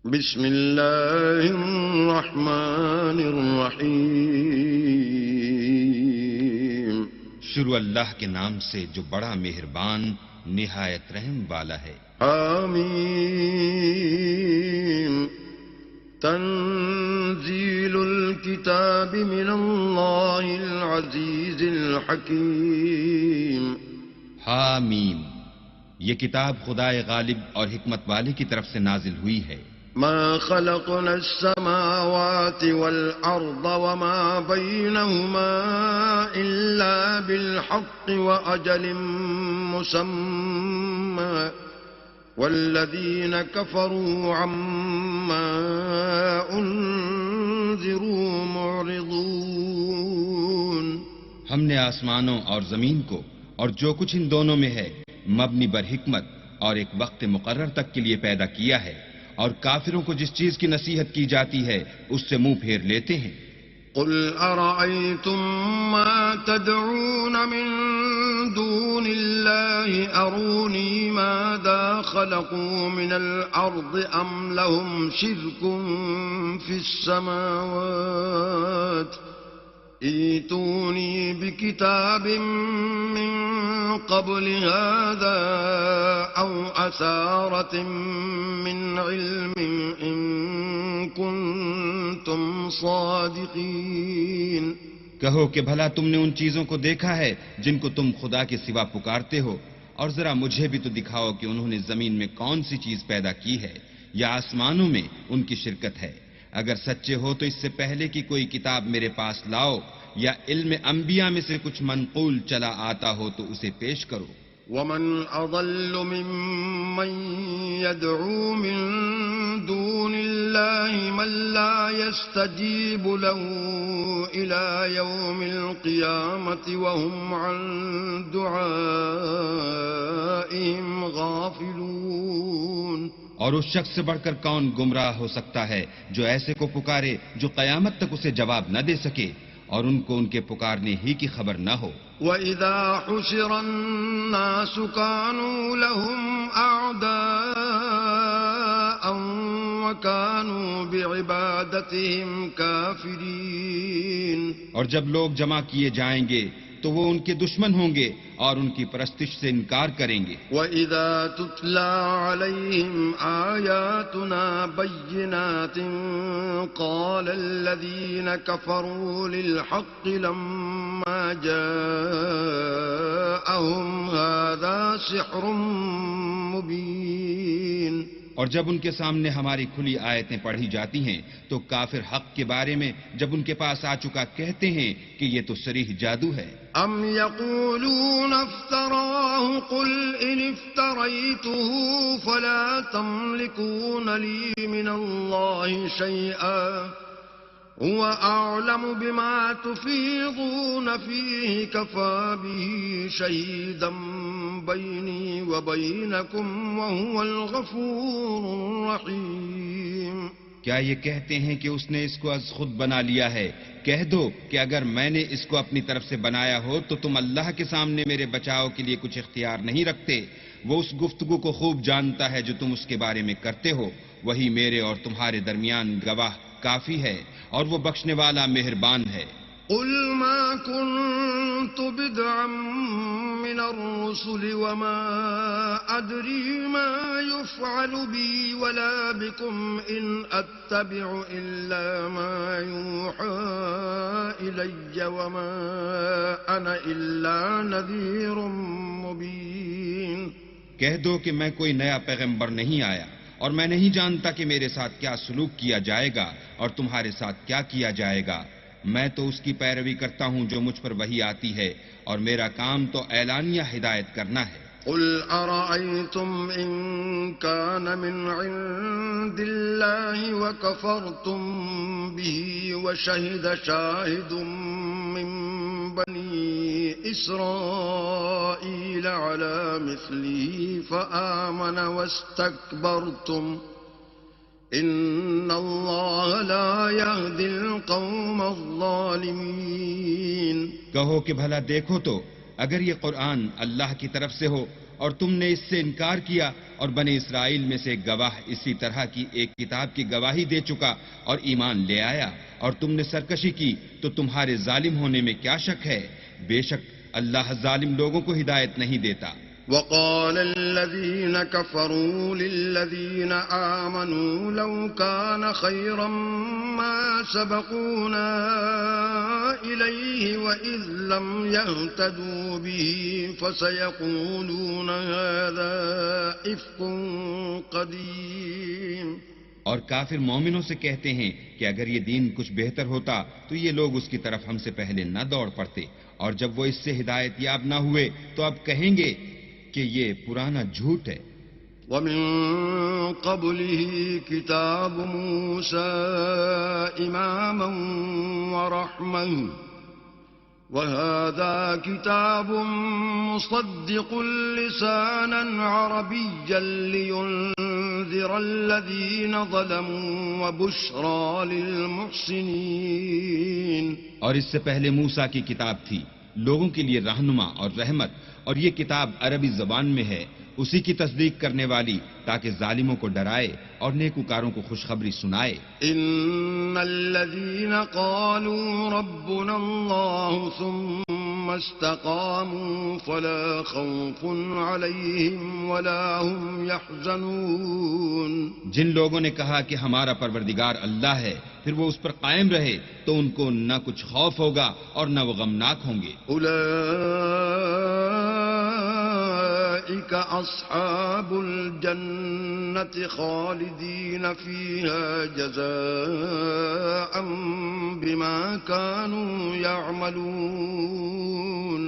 بسم الله الرحمن الرحيم. شروع اللہ کے نام سے جو بڑا مہربان نہایت رحم والا ہے. آمين. تنزيل الكتاب من الله العزيز الحكيم. حامیم. یہ کتاب خدائے غالب اور حکمت والے کی طرف سے نازل ہوئی ہے. ما خلقنا السماوات والأرض وما بينهما إلا بالحق وأجل مسمى والذين كفروا عما أنذروا معرضون. ہم نے آسمانوں اور زمین کو اور جو کچھ ان دونوں میں ہے مبنی بر حکمت اور ایک وقت مقرر تک کے لیے پیدا کیا ہے، اور کافروں کو جس چیز کی نصیحت کی جاتی ہے اس سے منہ پھیر لیتے ہیں. قل أرأيتم ما تدعون من دون الله أروني ماذا خلقوا من الأرض أم لهم شرك في السماوات ائتوني بكتاب من قبل هذا أو أثارة من علم إن كنتم صادقين. کہو کہ بھلا تم نے ان چیزوں کو دیکھا ہے جن کو تم خدا کے سوا پکارتے ہو، اور ذرا مجھے بھی تو دکھاؤ کہ انہوں نے زمین میں کون سی چیز پیدا کی ہے یا آسمانوں میں ان کی شرکت ہے. اگر سچے ہو تو اس سے پہلے کی کوئی کتاب میرے پاس لاؤ، یا علم انبیاء میں سے کچھ منقول چلا آتا ہو تو اسے پیش کرو. ومن أضل ممن يدعو من دون الله من لا يستجيب له إلى يوم القيامة وهم عن دعائهم غافلون. اور اس شخص سے بڑھ کر کون گمراہ ہو سکتا ہے جو ایسے کو پکارے جو قیامت تک اسے جواب نہ دے سکے اور ان کو ان کے پکارنے ہی کی خبر نہ ہو. وَإِذَا حُشِرَ النَّاسُ كَانُوا لَهُمْ أَعْدَاءً وَكَانُوا بِعِبَادَتِهِمْ كَافِرِينَ. اور جب لوگ جمع کیے جائیں گے تو وہ ان کے دشمن ہوں گے اور ان کی پرستش سے انکار کریں گے. وَإِذَا تُتْلَى عَلَيْهِمْ آيَاتُنَا بَيِّنَاتٍ قَالَ الَّذِينَ كَفَرُوا لِلْحَقِّ لَمَّا جَاءَهُمْ هَذَا سِحْرٌ مُبِينٌ. اور جب ان کے سامنے ہماری کھلی آیتیں پڑھی جاتی ہیں تو کافر حق کے بارے میں جب ان کے پاس آ چکا کہتے ہیں کہ یہ تو صریح جادو ہے. ام یقولون افتراه قل ان افتریته فلا تملكون لي من الله شيئا هو اعلم بما تفيضون فيه كفى به شهيدا بيني وبينكم وهو الغفور الرحيم. کیا یہ کہتے ہیں کہ اس نے اس کو از خود بنا لیا ہے؟ کہہ دو کہ اگر میں نے اس کو اپنی طرف سے بنایا ہو تو تم اللہ کے سامنے میرے بچاؤ کے لیے کچھ اختیار نہیں رکھتے. وہ اس گفتگو کو خوب جانتا ہے جو تم اس کے بارے میں کرتے ہو، وہی میرے اور تمہارے درمیان گواہ کافی ہے، اور وہ بخشنے والا مہربان ہے. قل ما كنت بدعا من الرسل وما أدري ما يفعل بي ولا بكم إن أتبع إلا ما يوحى إلي وما أنا إلا نذير مبين. کہہ دو کہ میں کوئی نیا پیغمبر نہیں آیا، اور میں نہیں جانتا کہ میرے ساتھ کیا سلوک کیا جائے گا اور تمہارے ساتھ کیا کیا جائے گا. میں تو اس کی پیروی کرتا ہوں جو مجھ پر وحی آتی ہے، اور میرا کام تو اعلانیہ ہدایت کرنا ہے. قل أرأيتم إن كان من عند الله وكفرتم به وشهد شاهد من بني إسرائيل على مثله فآمن واستكبرتم إن الله لا يهدي القوم الظالمين. کہو کہ بھلا دیکھو تو اگر یہ قرآن اللہ کی طرف سے ہو اور تم نے اس سے انکار کیا اور بنی اسرائیل میں سے ایک گواہ اسی طرح کی ایک کتاب کی گواہی دے چکا اور ایمان لے آیا اور تم نے سرکشی کی تو تمہارے ظالم ہونے میں کیا شک ہے؟ بے شک اللہ ظالم لوگوں کو ہدایت نہیں دیتا۔ وقال الذين كفروا للذين آمنوا لو كان خيرا ما سبقونا إليه وإذ لم يهتدوا به فسيقولون هذا إفك قديم۔ اور کافر مومنوں سے کہتے ہیں کہ اگر یہ دین کچھ بہتر ہوتا تو یہ لوگ اس کی طرف ہم سے پہلے نہ دوڑ پڑتے، اور جب وہ اس سے ہدایت یاب نہ ہوئے تو اب کہیں گے کہ یہ پرانا جھوٹ ہے۔ وَمِن قَبْلِهِ كِتَابُ مُوسَى إِمَامًا وَرَحْمَةً وَهَذَا كِتَابٌ مُصَدِّقٌ لِسَانًا عَرَبِيًّا لِيُنذِرَ الَّذِينَ ظَلَمُوا وَبُشْرَى لِلْمُحْسِنِينَ۔ اور اس سے پہلے موسیٰ کی کتاب تھی لوگوں کے لیے رہنما اور رحمت، اور یہ کتاب عربی زبان میں ہے اسی کی تصدیق کرنے والی تاکہ ظالموں کو ڈرائے اور نیکوکاروں کو خوشخبری سنائے۔ ان الذين قالوا ربنا الله ثم استقاموا فلا خوف عليهم ولا هم يحزنون۔ جن لوگوں نے کہا کہ ہمارا پروردگار اللہ ہے پھر وہ اس پر قائم رہے تو ان کو نہ کچھ خوف ہوگا اور نہ وہ غمناک ہوں گے۔ أولئك أصحاب الجنة خالدين فيها جزاء بما كانوا يعملون۔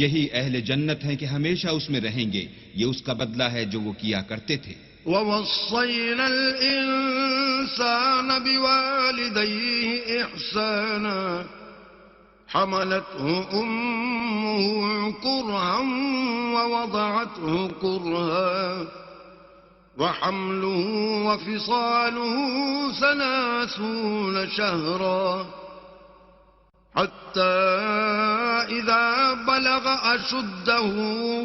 یہی اہل جنت ہیں کہ ہمیشہ اس میں رہیں گے، یہ اس کا بدلہ ہے جو وہ کیا کرتے تھے۔ وَوَصَّيْنَا الْإِنسَانَ بِوَالِدَيْهِ إِحْسَانًا حملته أمه كرها ووضعته كرها وحمله وفصاله 30 شهرا حتى إذا بلغ أشده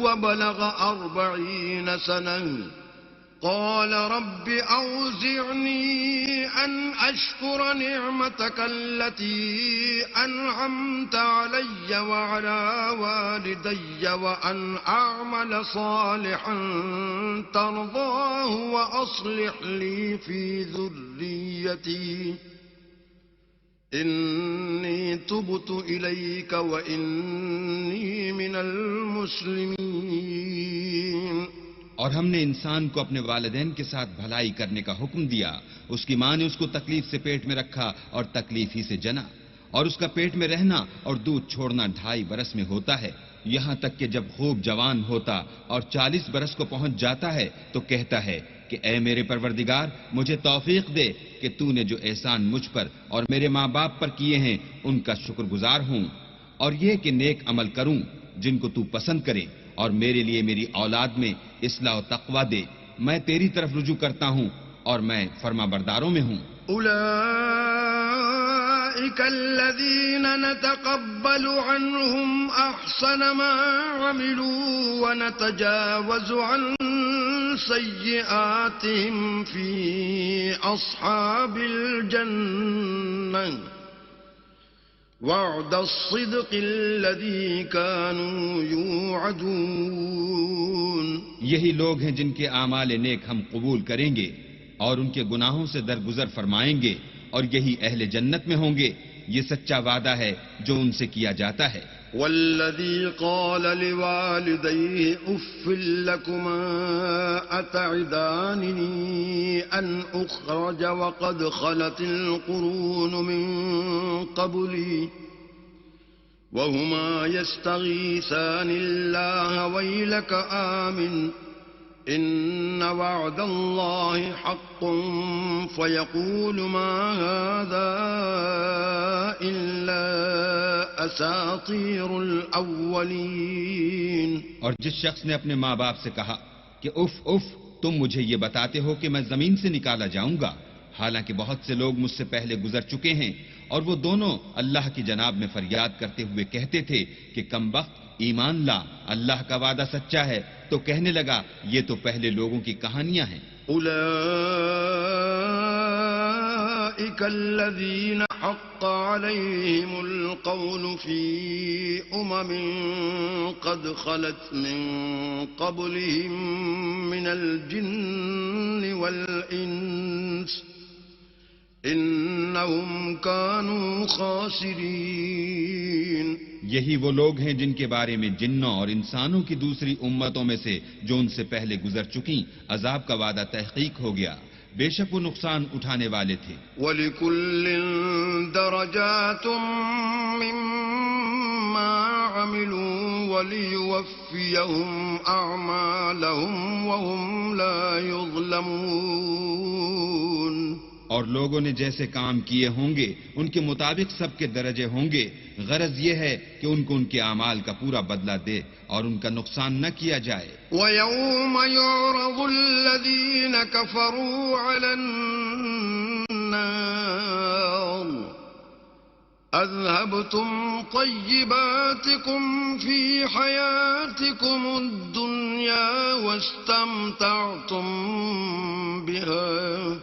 وبلغ 40 سنة قال رب أوزعني أن أشكر نعمتك التي أنعمت علي وعلى والدي وأن أعمل صالحا ترضاه وأصلح لي في ذريتي إني تبت إليك وإني من المسلمين۔ اور ہم نے انسان کو اپنے والدین کے ساتھ بھلائی کرنے کا حکم دیا، اس کی ماں نے اس کو تکلیف سے پیٹ میں رکھا اور تکلیف ہی سے جنا، اور اس کا پیٹ میں رہنا اور دودھ چھوڑنا 2.5 برس میں ہوتا ہے، یہاں تک کہ جب خوب جوان ہوتا اور 40 برس کو پہنچ جاتا ہے تو کہتا ہے کہ اے میرے پروردگار مجھے توفیق دے کہ تو نے جو احسان مجھ پر اور میرے ماں باپ پر کیے ہیں ان کا شکر گزار ہوں، اور یہ کہ نیک عمل کروں جن کو تو پسند کرے، اور میرے لیے میری اولاد میں اصلاح و تقوی دے، میں تیری طرف رجوع کرتا ہوں اور میں فرما برداروں میں ہوں۔ اولئک الذین نتقبل عنہم احسن ما عملوا ونتجاوز عن سیئاتهم فی اصحاب الجنہ وعد الصدق الذي كانوا يوعدون۔ یہی لوگ ہیں جن کے اعمال نیک ہم قبول کریں گے اور ان کے گناہوں سے درگزر فرمائیں گے، اور یہی اہل جنت میں ہوں گے، یہ سچا وعدہ ہے جو ان سے کیا جاتا ہے۔ والذي قال لوالديه اف لكما اتعدانني ان اخرج وقد خلت القرون من قبلي وهما يستغيثان الله ويلك آمن إن وعد الله حق فيقول ما هذا إلا أساطير الأولين۔ اور جس شخص نے اپنے ماں باپ سے کہا کہ اف اف تم مجھے یہ بتاتے ہو کہ میں زمین سے نکالا جاؤں گا، حالانکہ بہت سے لوگ مجھ سے پہلے گزر چکے ہیں، اور وہ دونوں اللہ کی جناب میں فریاد کرتے ہوئے کہتے تھے کہ کم بخت ایمان لا، اللہ کا وعدہ سچا ہے۔ تو کہنے لگا یہ تو پہلے لوگوں کی کہانیاں ہیں۔ أولئك الذين حق عليهم القول في قد خلت من قبلهم من الجن والإنس إنهم كانوا خاسرين۔ یہی وہ لوگ ہیں جن کے بارے میں جنوں اور انسانوں کی دوسری امتوں میں سے جو ان سے پہلے گزر چکیں عذاب کا وعدہ تحقیق ہو گیا، بے شک وہ نقصان اٹھانے والے تھے۔ وَلِكُلٍّ دَرَجَاتٌ مِّمَّا عَمِلُوا وَلِيُوَفِّيَهُمْ أَعْمَالَهُمْ وَهُمْ لَا يُظْلَمُونَ۔ اور لوگوں نے جیسے کام کیے ہوں گے ان کے مطابق سب کے درجے ہوں گے، غرض یہ ہے کہ ان کو ان کے اعمال کا پورا بدلہ دے اور ان کا نقصان نہ کیا جائے۔ وَيَوْمَ يُعْرَضُ الَّذِينَ كَفَرُوا عَلَى النَّارِ أَذْهَبْتُمْ طَيِّبَاتِكُمْ فِي حَيَاتِكُمُ الدُّنْيَا وَاسْتَمْتَعْتُمْ بِهَا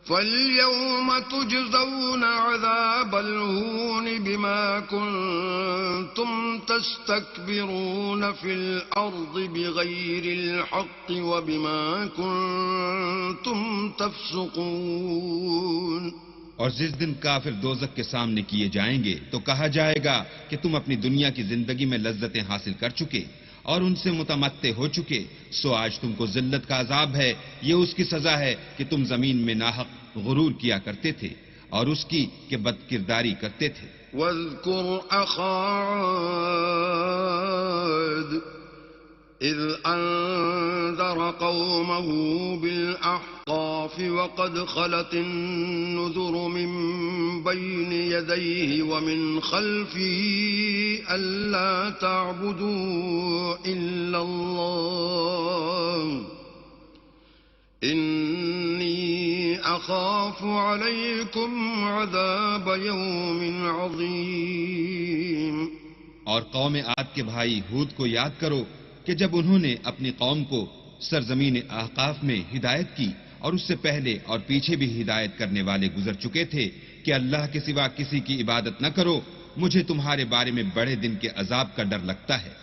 فَالْيَوْمَ تُجْزَوْنَ عَذَابَ الْهُونِ بِمَا كُنتُمْ تَسْتَكْبِرُونَ فِي الْأَرْضِ بِغَيْرِ الْحَقِّ وَبِمَا كُنتُمْ تَفْسُقُونَ۔ اور جس دن کافر دوزخ کے سامنے کیے جائیں گے تو کہا جائے گا کہ تم اپنی دنیا کی زندگی میں لذتیں حاصل کر چکے اور ان سے متمتع ہو چکے، سو آج تم کو ذلت کا عذاب ہے، یہ اس کی سزا ہے کہ تم زمین میں ناحق غرور کیا کرتے تھے اور اس کی کہ بد کرداری کرتے تھے۔ وَاذْكُرْ أَخَا عَادٍ إِذْ أَنذَرَ قَوْمَهُ بِالْأَحْقَافِ وَقَدْ خَلَتِ النُّذُرُ مِنْ بَيْنِ يَدَيْهِ وَمِنْ خَلْفِهِ أَلَّا تَعْبُدُوا إِلَّا اللَّهَ إِنِّي أَخَافُ عَلَيْكُمْ عَذَابَ يَوْمٍ عَظِيمٍ۔ اور قوم عاد کے بھائی ہود کو یاد کرو کہ جب انہوں نے اپنی قوم کو سرزمین احقاف میں ہدایت کی اور اس سے پہلے اور پیچھے بھی ہدایت کرنے والے گزر چکے تھے کہ اللہ کے سوا کسی کی عبادت نہ کرو، مجھے تمہارے بارے میں بڑے دن کے عذاب کا ڈر لگتا ہے۔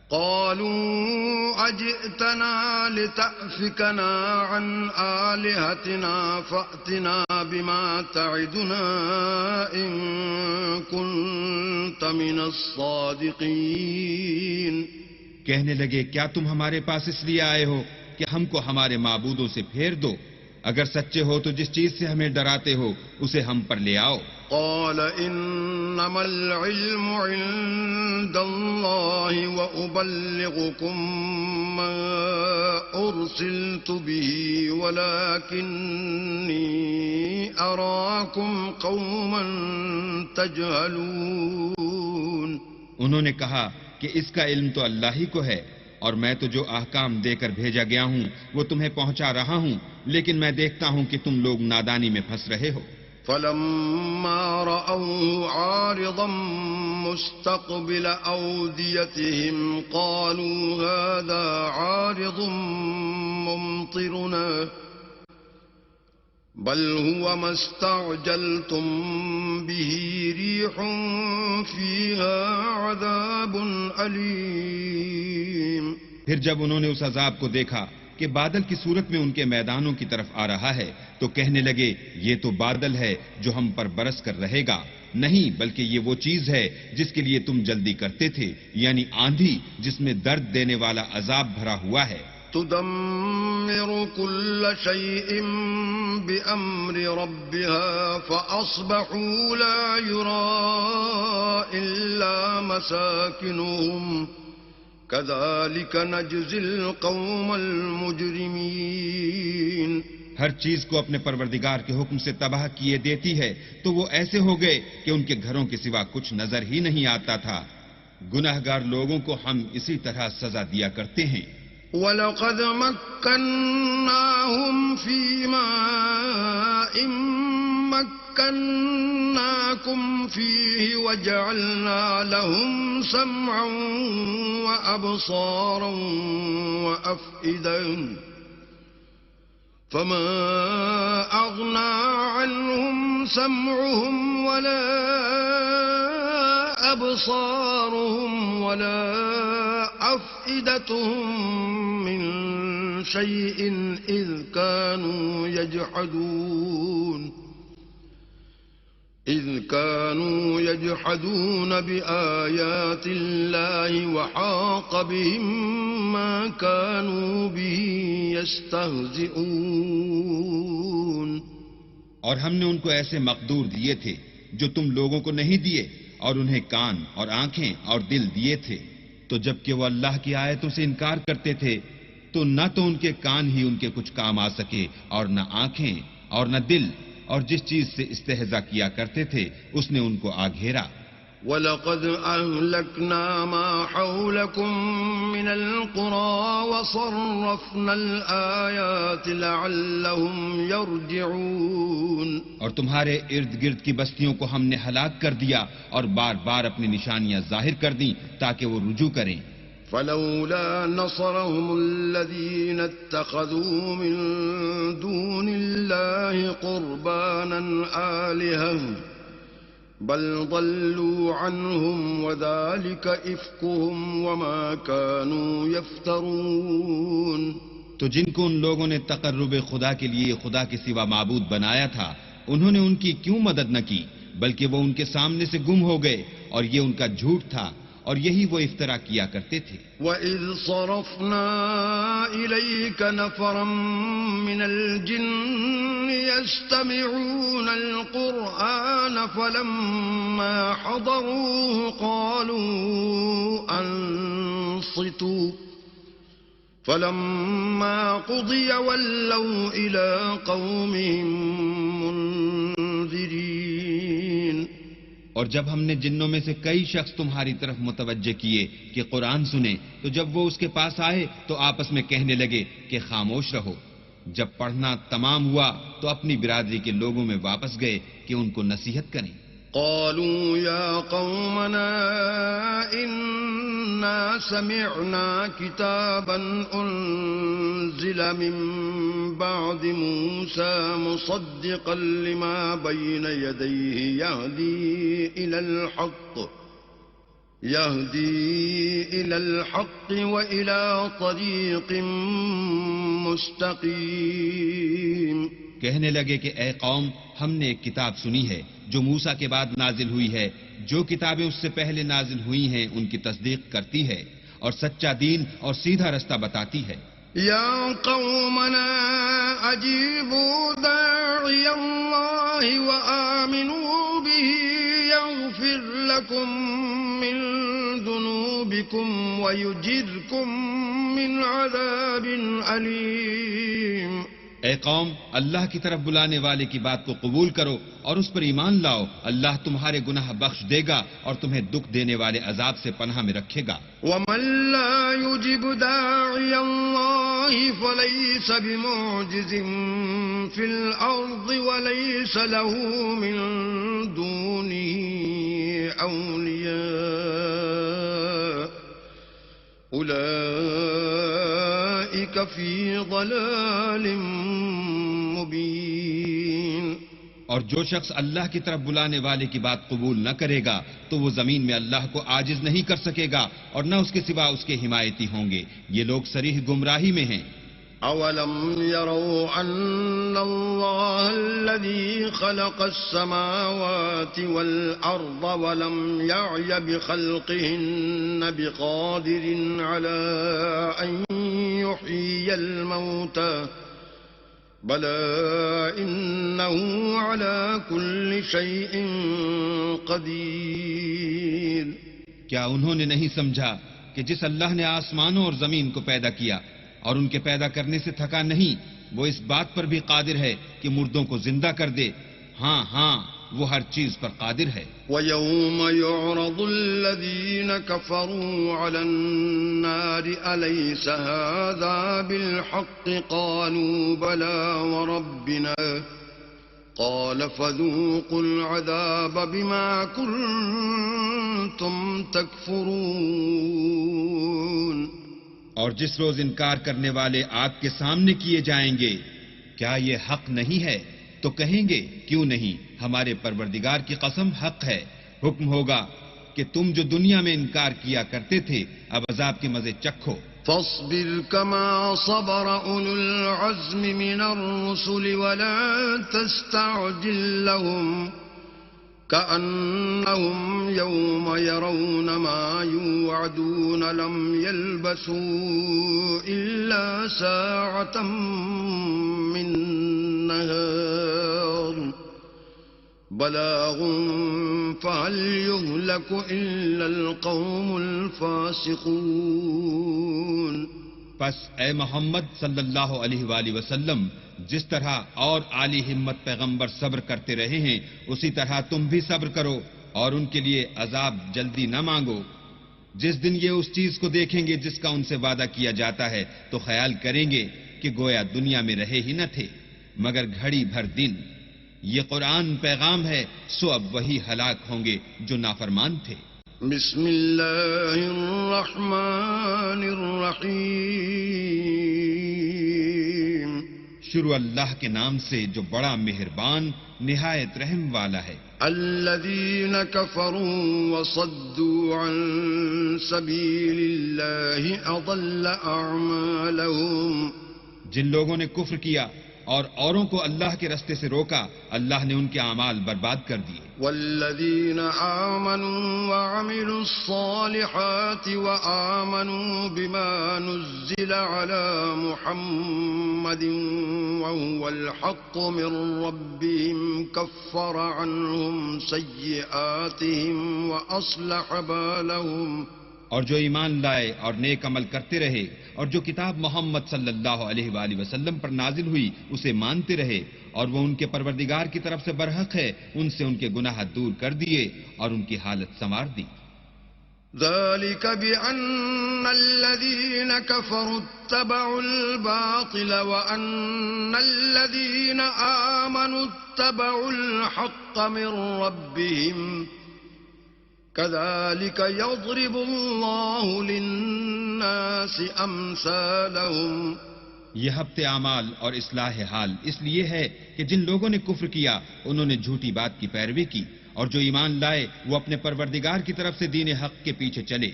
قالوا أجئتنا لتأفكنا عن آلهتنا فأتنا بما تعدنا إن كنت من الصادقين۔ کہنے لگے کیا تم ہمارے پاس اس لیے آئے ہو کہ ہم کو ہمارے معبودوں سے پھیر دو؟ اگر سچے ہو تو جس چیز سے ہمیں ڈراتے ہو اسے ہم پر لے آؤ۔ قال انما العلم عند الله وأبلغكم ما أرسلت به ولكني أراكم قوما تجهلون۔ انہوں نے کہا کہ اس کا علم تو اللہ ہی کو ہے اور میں تو جو احکام دے کر بھیجا گیا ہوں وہ تمہیں پہنچا رہا ہوں، لیکن میں دیکھتا ہوں کہ تم لوگ نادانی میں پھنس رہے ہو۔ فَلَمَّا رَأَوْهُ عَارِضًا مُسْتَقْبِلَ أَوْدِيَتِهِمْ قَالُوا هَذَا عَارِضٌ مُمْطِرُنَا بَلْ هُوَ مَا اسْتَعْجَلْتُمْ بِهِ رِيحٌ فِيهَا عَذَابٌ أَلِيمٌ۔ پھر جب انہوں نے اس عذاب کو دیکھا کہ بادل کی صورت میں ان کے میدانوں کی طرف آ رہا ہے تو کہنے لگے یہ تو بادل ہے جو ہم پر برس کر رہے گا، نہیں بلکہ یہ وہ چیز ہے جس کے لیے تم جلدی کرتے تھے، یعنی آندھی جس میں درد دینے والا عذاب بھرا ہوا ہے۔ تدمر كل شيء بأمر ربها فأصبحوا لا يرى إلا مساكنهم كذلك نجزي القوم المجرمين۔ ہر چیز کو اپنے پروردگار کے حکم سے تباہ کیے دیتی ہے تو وہ ایسے ہو گئے کہ ان کے گھروں کے سوا کچھ نظر ہی نہیں آتا تھا۔ گناہگار لوگوں کو ہم اسی طرح سزا دیا کرتے ہیں۔ وَلَقَدْ مَكَّنَّاهُمْ فِي مَاءٍ مكناكم فيه وجعلنا لهم سمعا وأبصارا وأفئدة فما أغنى عنهم سمعهم ولا أبصارهم ولا أفئدتهم من شيء إذ كانوا يجحدون بآيات الله وحاق بهم ما كانوا به يستهزئون. اور ہم نے ان کو ایسے مقدور دیے تھے جو تم لوگوں کو نہیں دیے، اور انہیں کان اور آنکھیں اور دل دیے تھے، تو جب کہ وہ اللہ کی آیتوں سے انکار کرتے تھے تو نہ تو ان کے کان ہی ان کے کچھ کام آ سکے اور نہ آنکھیں اور نہ دل، اور جس چیز سے استہزاء کیا کرتے تھے اس نے ان کو آ گھیرا. وَلَقَدْ أَهْلَكْنَا مَا حَوْلَكُمْ مِنَ الْقُرَى وَصَرَّفْنَا الْآيَاتِ لَعَلَّهُمْ يَرْجِعُونَ. اور تمہارے ارد گرد کی بستیوں کو ہم نے ہلاک کر دیا اور بار بار اپنی نشانیاں ظاہر کر دیں تاکہ وہ رجوع کریں. فلولا نصرهم الذين اتخذوا من دون الله قربانا آلهة بل ضلوا عنهم وذلك إفكهم وما كانوا يفترون. تو جن کو ان لوگوں نے تقرب خدا کے لیے خدا کے سوا معبود بنایا تھا انہوں نے ان کی کیوں مدد نہ کی، بلکہ وہ ان کے سامنے سے گم ہو گئے، اور یہ ان کا جھوٹ تھا اور یہی وہ افترا کیا کرتے تھے. وَإِذْ صَرَفْنَا إِلَيْكَ نَفَرًا مِّنَ الْجِنِّ يَسْتَمِعُونَ الْقُرْآنَ فَلَمَّا حَضَرُوهُ قَالُوا أَنصِتُوا فَلَمَّا قُضِيَ وَلَّوْا إِلَىٰ قَوْمِهِم مُّنذِرِينَ. اور جب ہم نے جنوں میں سے کئی شخص تمہاری طرف متوجہ کیے کہ قرآن سنیں تو جب وہ اس کے پاس آئے تو آپس میں کہنے لگے کہ خاموش رہو. جب پڑھنا تمام ہوا تو اپنی برادری کے لوگوں میں واپس گئے کہ ان کو نصیحت کریں. قالوا يا قومنا إنا سمعنا كتابا أنزل من بعد موسى مصدقا لما بين يديه يهدي إلى الحق وإلى طريق مستقيم. کہنے لگے کہ اے قوم، ہم نے ایک کتاب سنی ہے جو موسیٰ کے بعد نازل ہوئی ہے، جو کتابیں اس سے پہلے نازل ہوئی ہیں ان کی تصدیق کرتی ہے اور سچا دین اور سیدھا رستہ بتاتی ہے. یا قومنا اجیبوا داعی اللہ وآمنوا به یغفر لکم من ذنوبکم ویجرکم من عذاب علیم. اے قوم، اللہ کی طرف بلانے والے کی بات کو قبول کرو اور اس پر ایمان لاؤ، اللہ تمہارے گناہ بخش دے گا اور تمہیں دکھ دینے والے عذاب سے پناہ میں رکھے گا. وَمَن لَّا يُجِبْ دَاعِيَ اللَّهِ فَلَيْسَ بِمُعْجِزٍ فِي الْأَرْضِ وَلَيْسَ لَهُ مِن دُونِهِ أَوْلِيَاءُ أُولَٰئِكَ فِي ضَلَالٍ مُّبِينٍ. اور جو شخص اللہ کی طرف بلانے والے کی بات قبول نہ کرے گا تو وہ زمین میں اللہ کو عاجز نہیں کر سکے گا اور نہ اس کے سوا اس کے حمایتی ہوں گے. یہ لوگ صریح گمراہی میں ہیں. أَوَلَمْ يَرَوْا أَنَّ اللَّهَ الَّذِي خَلَقَ السَّمَاوَاتِ وَالْأَرْضَ وَلَمْ يَعْيَ بِخَلْقِهِنَّ بِقَادِرٍ عَلَىٰ أَن يُحْيِيَ الْمَوْتَىٰ بَلَىٰ إِنَّهُ عَلَىٰ كُلِّ شَيْءٍ قَدِيرٌ. کیا انہوں نے نہیں سمجھا کہ جس اللہ نے آسمانوں اور زمین کو پیدا کیا اور ان کے پیدا کرنے سے تھکا نہیں، وہ اس بات پر بھی قادر ہے کہ مردوں کو زندہ کر دے. ہاں ہاں، وہ ہر چیز پر قادر ہے. وَيَوْمَ يُعْرَضُ الَّذِينَ كَفَرُوا عَلَى النَّارِ أَلَيْسَ هَٰذَا بِالْحَقِّ قَالُوا بَلَىٰ وَرَبِّنَا قال فذوقوا العذاب بما كنتم تكفرون. اور جس روز انکار کرنے والے آگ کے سامنے کیے جائیں گے، کیا یہ حق نہیں ہے؟ تو کہیں گے کیوں نہیں، ہمارے پروردگار کی قسم حق ہے. حکم ہوگا کہ تم جو دنیا میں انکار کیا کرتے تھے اب عذاب کے مزے چکھو. فاصبر كما صبر أولو العزم من الرسل ولا تستعجل لهم كأنهم يوم يرون ما يوعدون لم يلبثوا إلا ساعة من نهار بلاغ فهل يهلك إلا القوم الفاسقون. پس اے محمد صلی اللہ علیہ وآلہ وسلم، جس طرح اور عالی ہمت پیغمبر صبر کرتے رہے ہیں اسی طرح تم بھی صبر کرو اور ان کے لیے عذاب جلدی نہ مانگو. جس دن یہ اس چیز کو دیکھیں گے جس کا ان سے وعدہ کیا جاتا ہے تو خیال کریں گے کہ گویا دنیا میں رہے ہی نہ تھے مگر گھڑی بھر دن. یہ قرآن پیغام ہے، سو اب وہی ہلاک ہوں گے جو نافرمان تھے. بسم اللہ الرحمن الرحیم. شروع اللہ کے نام سے جو بڑا مہربان نہایت رحم والا ہے. الذین کفروا وصدوا عن سبیل اللہ اضل اعمالهم. جن لوگوں نے کفر کیا اور اوروں کو اللہ کے رستے سے روکا، اللہ نے ان کے اعمال برباد کر دیے. والذین آمنوا وعملوا الصالحات وآمنوا بما نزل على محمد وهو الحق من ربهم كفر عنهم سیئاتهم وأصلح بالهم. اور جو ایمان لائے اور نیک عمل کرتے رہے اور جو کتاب محمد صلی اللہ علیہ وآلہ وسلم پر نازل ہوئی اسے مانتے رہے اور وہ ان کے پروردگار کی طرف سے برحق ہے، ان سے ان کے گناہ دور کر دیے اور ان کی حالت سنوار دی. ذلك بأن الذين كفروا اتبعوا الباطل وأن الذين آمنوا اتبعوا الحق من ربهم كذلك يضرب الله للناس أمثالهم. یہ ہفت اعمال اور اصلاح حال اس لیے ہے کہ جن لوگوں نے کفر کیا انہوں نے جھوٹی بات کی پیروی کی اور جو ایمان لائے وہ اپنے پروردگار کی طرف سے دین حق کے پیچھے چلے.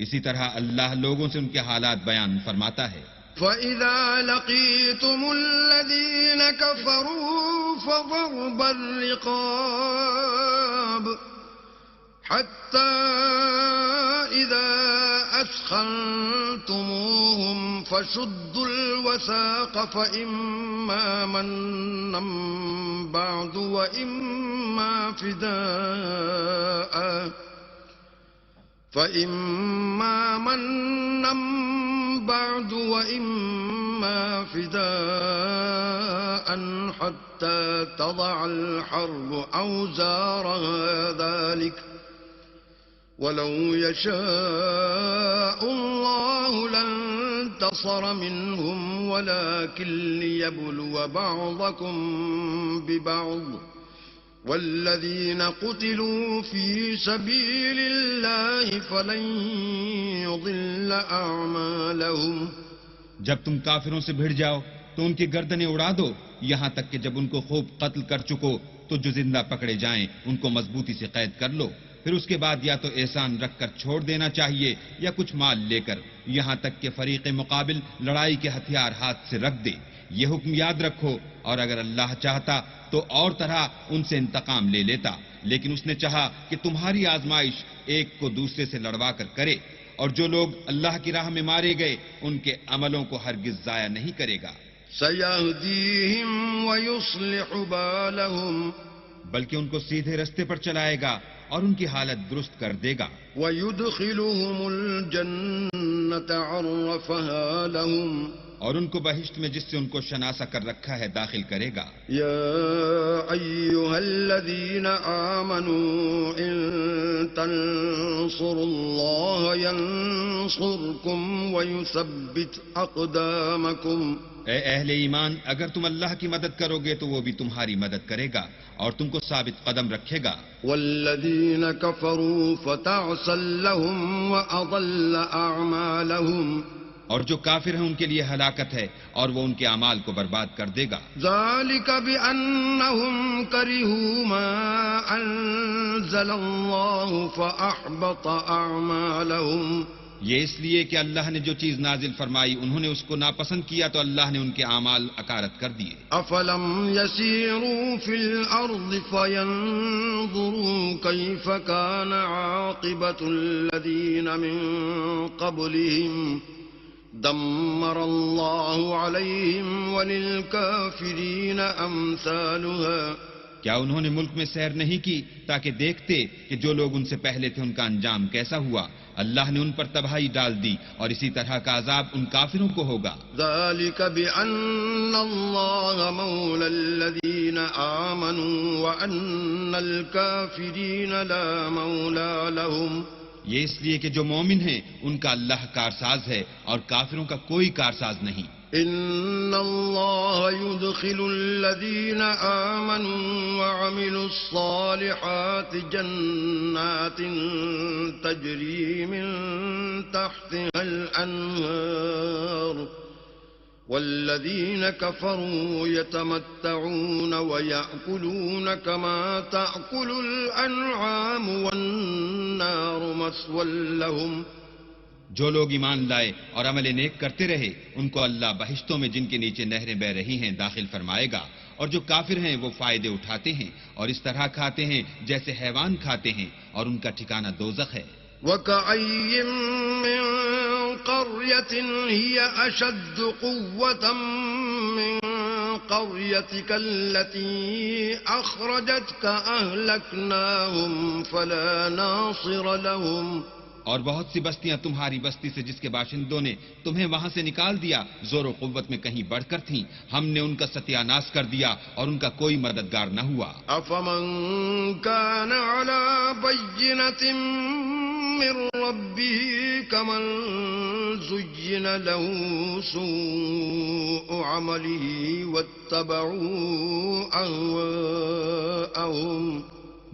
اسی طرح اللہ لوگوں سے ان کے حالات بیان فرماتا ہے. فَإِذَا لَقِيتُمُ الَّذِينَ كَفَرُوا فَضَرْبَ الرِّقَابِ حتى إذا أثخنتموهم فشدوا الوثاق فإما منا بعد وإما فداء حتى تضع الحرب أوزارها ذلك ولو يشاء الله لانتصر منهم ولكن ليبلو بعضكم ببعض والذين قتلوا في سبيل الله فلن يضل أعمالهم. جب تم کافروں سے بھڑ جاؤ تو ان کی گردنیں اڑا دو یہاں تک کہ جب ان کو خوب قتل کر چکو تو جو زندہ پکڑے جائیں ان کو مضبوطی سے قید کر لو. پھر اس کے بعد یا تو احسان رکھ کر چھوڑ دینا چاہیے یا کچھ مال لے کر یہاں تک کہ فریق مقابل لڑائی کے ہتھیار ہاتھ سے رکھ دے. یہ حکم یاد رکھو اور اگر اللہ چاہتا تو اور طرح ان سے انتقام لے لیتا، لیکن اس نے چاہا کہ تمہاری آزمائش ایک کو دوسرے سے لڑوا کر کرے اور جو لوگ اللہ کی راہ میں مارے گئے ان کے عملوں کو ہرگز ضائع نہیں کرے گا. سَيَهْدِيهِمْ وَيُصْلِحُ بَالَهُمْ بلکہ ان کو سیدھے رستے پر چلائے گا اور ان کی حالت درست کر دے گا. وَيُدْخِلُهُمُ الْجَنَّةَ عَرَّفَهَا لَهُمْ اور ان کو بہشت میں جس سے ان کو شناسا کر رکھا ہے داخل کرے گا. يا أيها الذين آمنوا إن تنصروا الله ينصركم ويثبت أقدامكم. اے اہل ایمان، اگر تم اللہ کی مدد کرو گے تو وہ بھی تمہاری مدد کرے گا اور تم کو ثابت قدم رکھے گا. والذين كفروا فتعسا لهم وأضل أعمالهم اور جو کافر ہیں ان کے لیے ہلاکت ہے اور وہ ان کے اعمال کو برباد کر دے گا. ذلك بأنهم كرهوا ما أنزل الله فأحبط أعمالهم. یہ اس لیے کہ اللہ نے جو چیز نازل فرمائی انہوں نے اس کو ناپسند کیا تو اللہ نے ان کے اعمال اکارت کر دیے. أفلم يسيروا في الأرض فينظروا كيف كان عاقبة الذين من قبلهم دمر الله عليهم وللكافرين أمثالها. کیا انہوں نے ملک میں سیر نہیں کی تاکہ دیکھتے کہ جو لوگ ان سے پہلے تھے ان کا انجام کیسا ہوا؟ اللہ نے ان پر تباہی ڈال دی اور اسی طرح کا عذاب ان کافروں کو ہوگا. ذلك بأن الله مولى الذين آمنوا وأن الكافرين لا مولى لهم. یہ اس لیے کہ جو مومن ہیں ان کا اللہ کارساز ہے اور کافروں کا کوئی کارساز نہیں. ان الله يدخل الذين آمنوا وعملوا الصالحات جنات تجري من تحتها الأنهار والذين كفروا يتمتعون ويأكلون كما تأكل الأنعام والنار مثوى لهم. جو لوگ ایمان لائے اور عمل نیک کرتے رہے ان کو اللہ بہشتوں میں جن کے نیچے نہریں بہ رہی ہیں داخل فرمائے گا، اور جو کافر ہیں وہ فائدے اٹھاتے ہیں اور اس طرح کھاتے ہیں جیسے حیوان کھاتے ہیں اور ان کا ٹھکانہ دوزخ ہے. وَكَأَيٍّ مِّن قَرْيَةٍ هِيَ أَشَدُّ قُوَّةً مِّن قَرْيَتِكَ الَّتِي أَخْرَجَتْكَ أَهْلَكْنَاهُمْ فَلَا نَاصِرَ لَهُمْ. اور بہت سی بستیاں تمہاری بستی سے جس کے باشندوں نے تمہیں وہاں سے نکال دیا زور و قوت میں کہیں بڑھ کر تھیں، ہم نے ان کا ستیہ ناش کر دیا اور ان کا کوئی مددگار نہ ہوا. أَفَمَنْ كَانَ عَلَى بَيِّنَةٍ مِّن رَّبِّهِ كَمَنْ زُيِّنَ لَهُ سُوءُ عَمَلِهِ وَاتَّبَعُوا أَهْوَاءَهُمْ.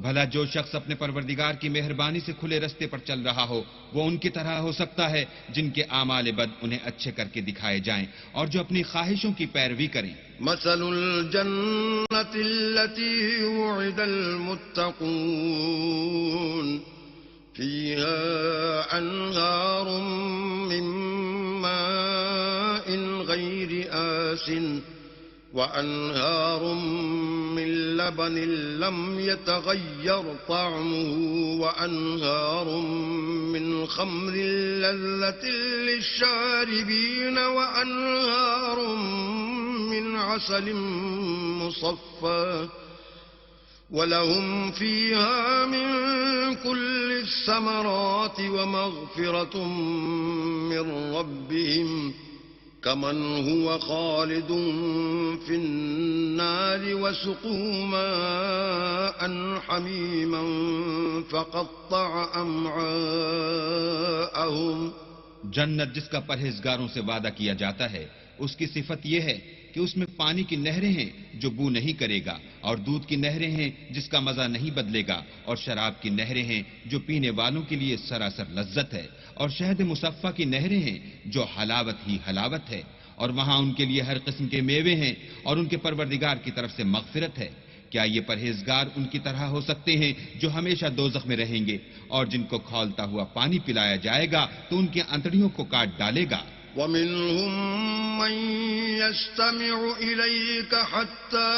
بھلا جو شخص اپنے پروردگار کی مہربانی سے کھلے رستے پر چل رہا ہو وہ ان کی طرح ہو سکتا ہے جن کے اعمال بد انہیں اچھے کر کے دکھائے جائیں اور جو اپنی خواہشوں کی پیروی کریں. مثل الجنة التي وعد المتقون فيها أنهار من ماء غير آسن وأنهار من لبن لم يتغير طعمه وأنهار من خمر لذة للشاربين وأنهار من عسل مصفى ولهم فيها من كل الثمرات ومغفرة من ربهم كمن هو خالد في النار وسقوا ماء حميما فقطع أمعاءهم. جنت جس کا پرہیزگاروں سے وعدہ کیا جاتا ہے اس کی صفت یہ ہے کہ اس میں پانی کی نہریں ہیں جو بو نہیں کرے گا اور دودھ کی نہریں ہیں جس کا مزہ نہیں بدلے گا اور شراب کی نہریں ہیں جو پینے والوں کے لیے سراسر لذت ہے اور شہد مصفہ کی نہریں ہیں جو حلاوت ہی حلاوت ہے اور وہاں ان کے لیے ہر قسم کے میوے ہیں اور ان کے پروردگار کی طرف سے مغفرت ہے. کیا یہ پرہیزگار ان کی طرح ہو سکتے ہیں جو ہمیشہ دوزخ میں رہیں گے اور جن کو کھولتا ہوا پانی پلایا جائے گا تو ان کی انتڑیوں کو کاٹ ڈالے گا. وَمِنْهُمْ مَنْ يَسْتَمِعُ إِلَيْكَ حَتَّى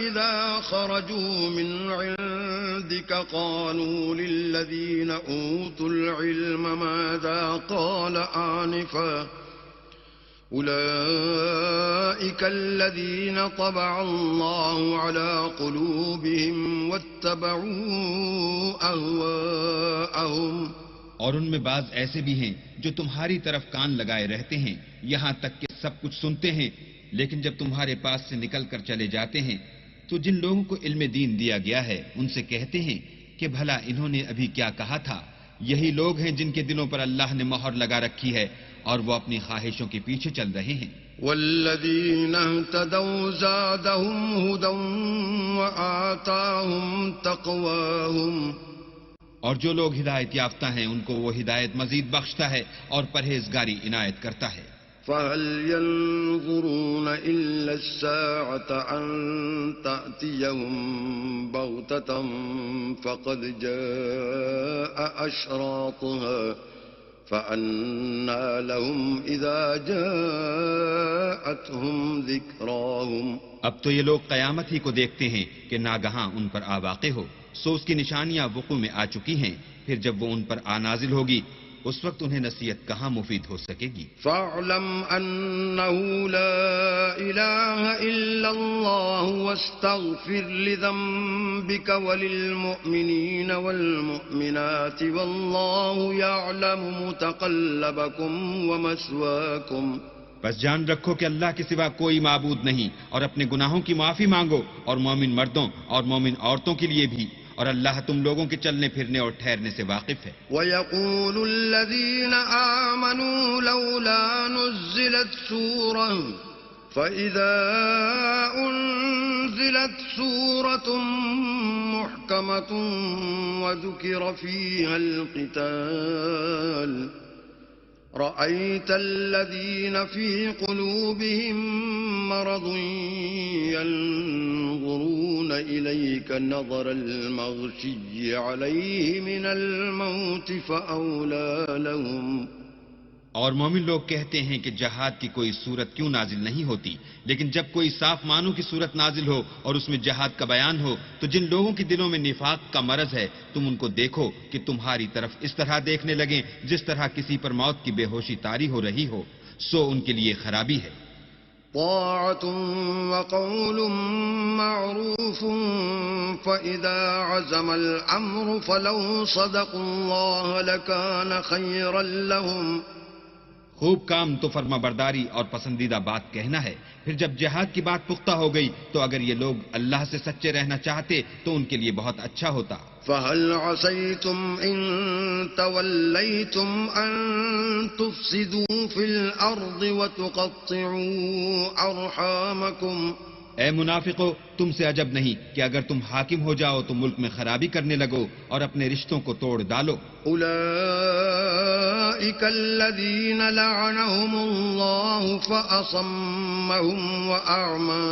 إِذَا خَرَجُوا مِنْ عِنْدِكَ قَالُوا لِلَّذِينَ أُوتُوا الْعِلْمَ مَاذَا قَالَ آنِفًا أُولَئِكَ الَّذِينَ طَبَعَ اللَّهُ عَلَى قُلُوبِهِمْ وَاتَّبَعُوا أَهْوَاءَهُمْ. اور ان میں بعض ایسے بھی ہیں جو تمہاری طرف کان لگائے رہتے ہیں یہاں تک کہ سب کچھ سنتے ہیں، لیکن جب تمہارے پاس سے نکل کر چلے جاتے ہیں تو جن لوگوں کو علم دین دیا گیا ہے ان سے کہتے ہیں کہ بھلا انہوں نے ابھی کیا کہا تھا. یہی لوگ ہیں جن کے دلوں پر اللہ نے مہر لگا رکھی ہے اور وہ اپنی خواہشوں کے پیچھے چل رہے ہیں. والذين اهتدوا زادهم هدى وآتاهم تقواهم اور جو لوگ ہدایت یافتہ ہیں ان کو وہ ہدایت مزید بخشتا ہے اور پرہیزگاری عنایت کرتا ہے. فهل ينظرون إلا الساعة أن تأتيهم بغتة فقد جاء أشراطها فأنى لهم إذا جاءتهم ذكراهم. اب تو یہ لوگ قیامت ہی کو دیکھتے ہیں کہ ناگہاں ان پر آ واقع ہو، سو اس کی نشانیاں وقوع میں آ چکی ہیں، پھر جب وہ ان پر آ نازل ہوگی اس وقت انہیں نصیحت کہاں مفید ہو سکے گی. فاعلم أنه لا إله إلا الله واستغفر لذنبك وللمؤمنين والمؤمنات والله يعلم متقلبكم ومثواكم. بس جان رکھو کہ اللہ کے سوا کوئی معبود نہیں، اور اپنے گناہوں کی معافی مانگو، اور مومن مردوں اور مومن عورتوں کے لیے بھی، اور اللہ تم لوگوں کے چلنے پھرنے اور ٹھہرنے سے واقف ہے. وَيَقُولُ الَّذِينَ آمَنُوا لَوْلَا نُزِّلَتْ سُورَةٌ فَإِذَا أُنزِلَتْ سُورَةٌ مُحْكَمَةٌ وَذُكِرَ فِيهَا الْقِتَالُ رَأَيْتَ الَّذِينَ فِي قُلُوبِهِم مَّرَضٌ يَنظُرُونَ إِلَيْكَ نَظَرَ الْمَغْشِيِّ عَلَيْهِ مِنَ الْمَوْتِ فَأَوْلَىٰ لَهُمْ. اور مومن لوگ کہتے ہیں کہ جہاد کی کوئی صورت کیوں نازل نہیں ہوتی، لیکن جب کوئی صاف معنوں کی صورت نازل ہو اور اس میں جہاد کا بیان ہو تو جن لوگوں کے دلوں میں نفاق کا مرض ہے تم ان کو دیکھو کہ تمہاری طرف اس طرح دیکھنے لگیں جس طرح کسی پر موت کی بے ہوشی طاری ہو رہی ہو، سو ان کے لیے خرابی ہے. طاعة وقول معروف فإذا عزم الأمر فلو صدقوا الله لكان خيرا لهم. خوب کام تو فرما برداری اور پسندیدہ بات کہنا ہے، پھر جب جہاد کی بات پختہ ہو گئی تو اگر یہ لوگ اللہ سے سچے رہنا چاہتے تو ان کے لیے بہت اچھا ہوتا. فهل عسيتم إن توليتم أن تفسدوا في الأرض وتقطعوا أرحامكم. اے منافقو، تم سے عجب نہیں کہ اگر تم حاکم ہو جاؤ تو ملک میں خرابی کرنے لگو اور اپنے رشتوں کو توڑ ڈالو. أولئك الذين لعنهم الله فأصمهم وأعمى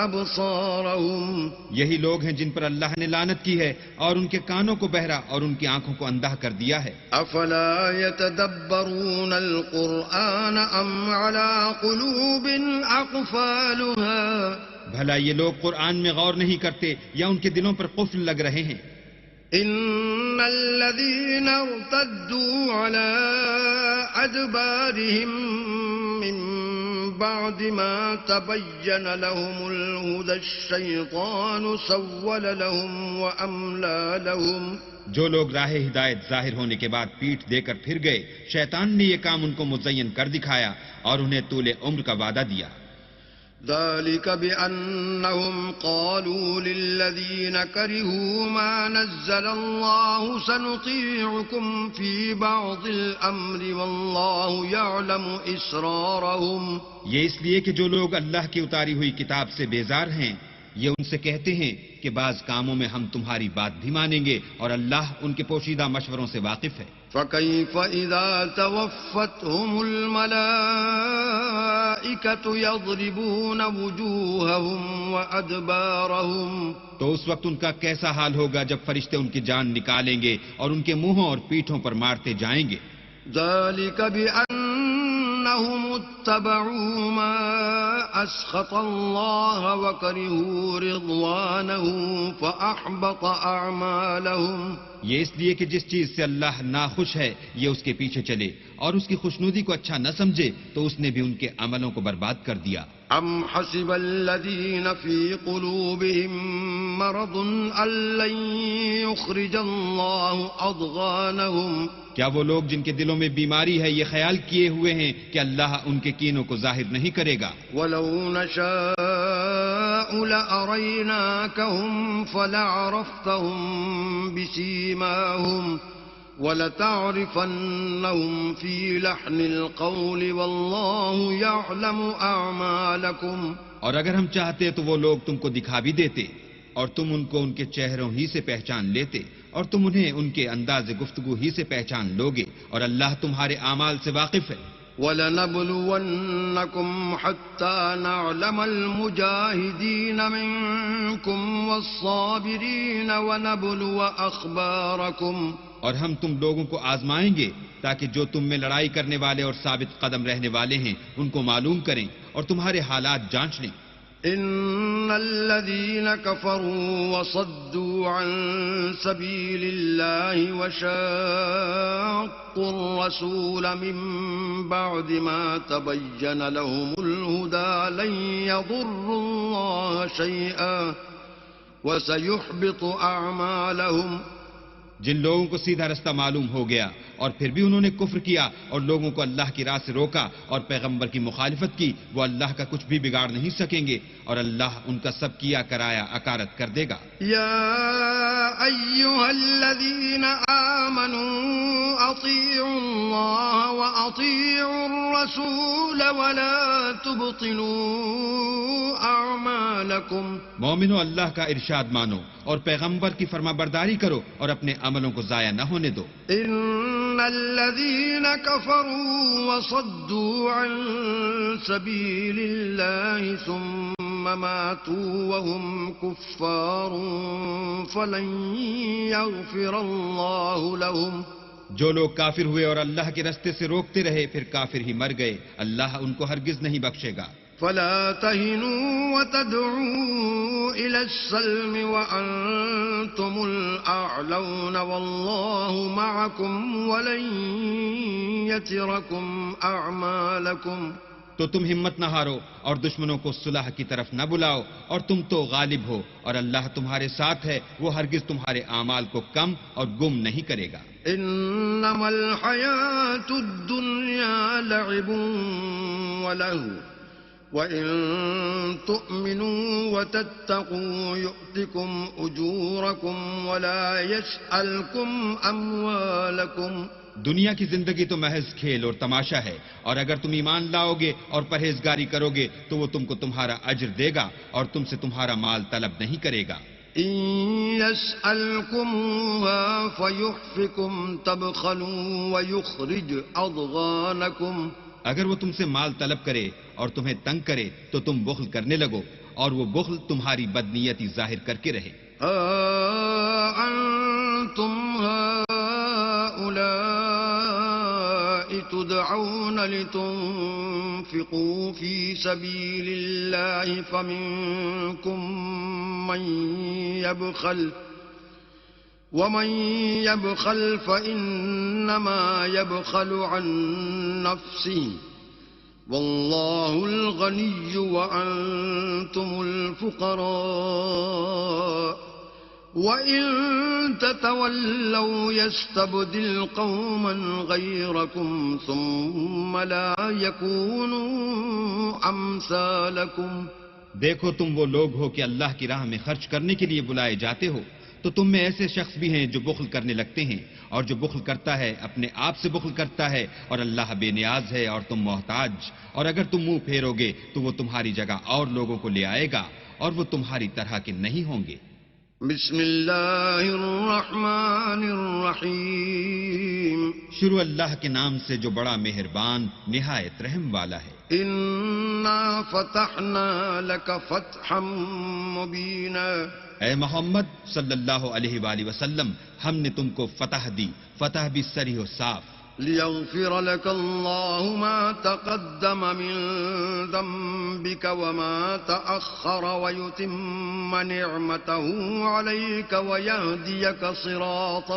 أبصارهم. یہی لوگ ہیں جن پر اللہ نے لعنت کی ہے اور ان کے کانوں کو بہرا اور ان کی آنکھوں کو اندھا کر دیا ہے. أفلا يتدبرون القرآن أم على قلوب أقفالها. بھلا یہ لوگ قرآن میں غور نہیں کرتے یا ان کے دلوں پر قفل لگ رہے ہیں. إن الذين ارتدوا على أدبارهم من بعد ما تبين لهم الهدى الشيطان سول لهم وأملى لهم. جو لوگ راہ ہدایت ظاہر ہونے کے بعد پیٹھ دے کر پھر گئے، شیطان نے یہ کام ان کو مزین کر دکھایا اور انہیں طول عمر کا وعدہ دیا. ذلك بأنهم قالوا للذين كرهوا ما نزل الله سنطيعكم في بعض الأمر والله يعلم إسرارهم. یہ اس لیے کہ جو لوگ اللہ کی اتاری ہوئی کتاب سے بیزار ہیں یہ ان سے کہتے ہیں کہ بعض کاموں میں ہم تمہاری بات بھی مانیں گے اور اللہ ان کے پوشیدہ مشوروں سے واقف ہے. فكيف إذا توفتهم الملائكة يضربون وجوههم وأدبارهم. تو اس وقت ان کا کیسا حال ہوگا جب فرشتے ان کی جان نکالیں گے اور ان کے منہوں اور پیٹھوں پر مارتے جائیں گے. ذلك بأنهم اتبعوا ما أسخط الله وكرهوا رضوانه فأحبط أعمالهم. یہ اس لیے کہ جس چیز سے اللہ ناخوش ہے یہ اس کے پیچھے چلے اور اس کی خوشنودی کو اچھا نہ سمجھے تو اس نے بھی ان کے عملوں کو برباد کر دیا. أم حسب الذين في قلوبهم مرض أن لن يخرج الله أضغانهم. کیا وہ لوگ جن کے دلوں میں بیماری ہے یہ خیال کیے ہوئے ہیں کہ اللہ ان کے کینوں کو ظاہر نہیں کرے گا؟ ولو نشاء لأريناكهم فلعرفتهم بسيماهم وَلَتَعْرِفَنَّهُمْ فِي لَحْنِ الْقَوْلِ وَاللَّهُ يَعْلَمُ أَعْمَالَكُمْ. اور اگر ہم چاہتے تو وہ لوگ تم کو دکھا بھی دیتے اور تم ان کو ان کے چہروں ہی سے پہچان لیتے اور تم انہیں ان کے انداز گفتگو ہی سے پہچان لوگے اور اللہ تمہارے اعمال سے واقف ہے. وَلَنَبْلُوَنَّكُمْ حَتَّى نَعْلَمَ الْمُجَاهِدِينَ مِنكُمْ وَالصَّابِرِينَ وَنَبْلُوَ أَخْبَارَكُمْ. اور ہم تم لوگوں کو آزمائیں گے تاکہ جو تم میں لڑائی کرنے والے اور ثابت قدم رہنے والے ہیں ان کو معلوم کریں اور تمہارے حالات جانچ لیں. إن الذين كفروا وصدوا عن سبيل الله وشاقوا الرسول من بعد ما تبين لهم الهدى لن يضروا الله شيئا وسيحبط أعمالهم. جن لوگوں کو سیدھا رستہ معلوم ہو گیا اور پھر بھی انہوں نے کفر کیا اور لوگوں کو اللہ کی راہ سے روکا اور پیغمبر کی مخالفت کی، وہ اللہ کا کچھ بھی بگاڑ نہیں سکیں گے اور اللہ ان کا سب کیا کرایا اکارت کر دے گا. يا أيها الذين آمنوا أطيعوا الله وأطيعوا الرسول ولا تبطلوا أعمالكم. مومنو، اللہ کا ارشاد مانو اور پیغمبر کی فرما برداری کرو اور اپنے عملوں کو ضائع نہ ہونے دو. إن الذين كفروا وصدوا عن سبيل الله ثم ماتوا وهم كفار فلن يغفر الله لهم. جو لوگ کافر ہوئے اور اللہ کے رستے سے روکتے رہے پھر کافر ہی مر گئے، اللہ ان کو ہرگز نہیں بخشے گا. فلا تهنوا وتدعوا إلى السلم وأنتم الأعلون والله معكم ولن يتركم أعمالكم. تو تم ہمت نہ ہارو اور دشمنوں کو صلح کی طرف نہ بلاؤ اور تم تو غالب ہو اور اللہ تمہارے ساتھ ہے، وہ ہرگز تمہارے اعمال کو کم اور گم نہیں کرے گا. إنما الحياة الدنيا لعب ولهو وَإِن تُؤْمِنُوا وَتَتَّقُوا يُؤْتِكُمْ أُجُورَكُمْ وَلَا يَسْأَلْكُمْ أَمْوَالَكُمْ. دنیا کی زندگی تو محض کھیل اور تماشا ہے، اور اگر تم ایمان لاؤ گے اور پرہیزگاری کرو گے تو وہ تم کو تمہارا اجر دے گا اور تم سے تمہارا مال طلب نہیں کرے گا. إِن يَسْأَلْكُمُوهَا فَيُحْفِكُمْ تَبْخَلُوا وَيُخْرِجْ أَضْغَانَكُمْ. اگر وہ تم سے مال طلب کرے اور تمہیں تنگ کرے تو تم بخل کرنے لگو اور وہ بخل تمہاری بدنیتی ظاہر کر کے رہے. أَنْتُمْ هَؤُلَاءِ تُدْعَوْنَ لِتُنْفِقُوا فِي سَبِيلِ اللَّهِ فَمِنْكُمْ مَنْ يَبْخَلُ وَمَنْ يَبْخَلْ فَإِنَّمَا يَبْخَلُ عَنْ نَفْسِهِ وَاللَّهُ الْغَنِيُّ وَأَنْتُمُ الْفُقَرَاءُ وَإِن تَتَوَلَّوْا يَسْتَبْدِلْ قَوْمًا غَيْرَكُمْ ثُمَّ لَا يَكُونُوا أَمْثَالَكُمْ. دیکھو تم وہ لوگ ہو کہ اللہ کی راہ میں خرچ کرنے کے لیے بلائے جاتے ہو، تو تم میں ایسے شخص بھی ہیں جو بخل کرنے لگتے ہیں، اور جو بخل کرتا ہے اپنے آپ سے بخل کرتا ہے اور اللہ بے نیاز ہے اور تم محتاج. اور اگر تم منہ پھیرو گے تو وہ تمہاری جگہ اور لوگوں کو لے آئے گا اور وہ تمہاری طرح کے نہیں ہوں گے. بسم اللہ الرحمن الرحیم. شروع اللہ کے نام سے جو بڑا مہربان نہایت رحم والا ہے. انا فتحنا لك فتحا مبینا. اے محمد صلی اللہ علیہ وآلہ وسلم، ہم نے تم کو فتح دی، فتح بھی صریح و صاف. ليغفر لك الله ما تقدم من ذنبك وما تأخر ويتم نعمته عليك ويهديك صراطا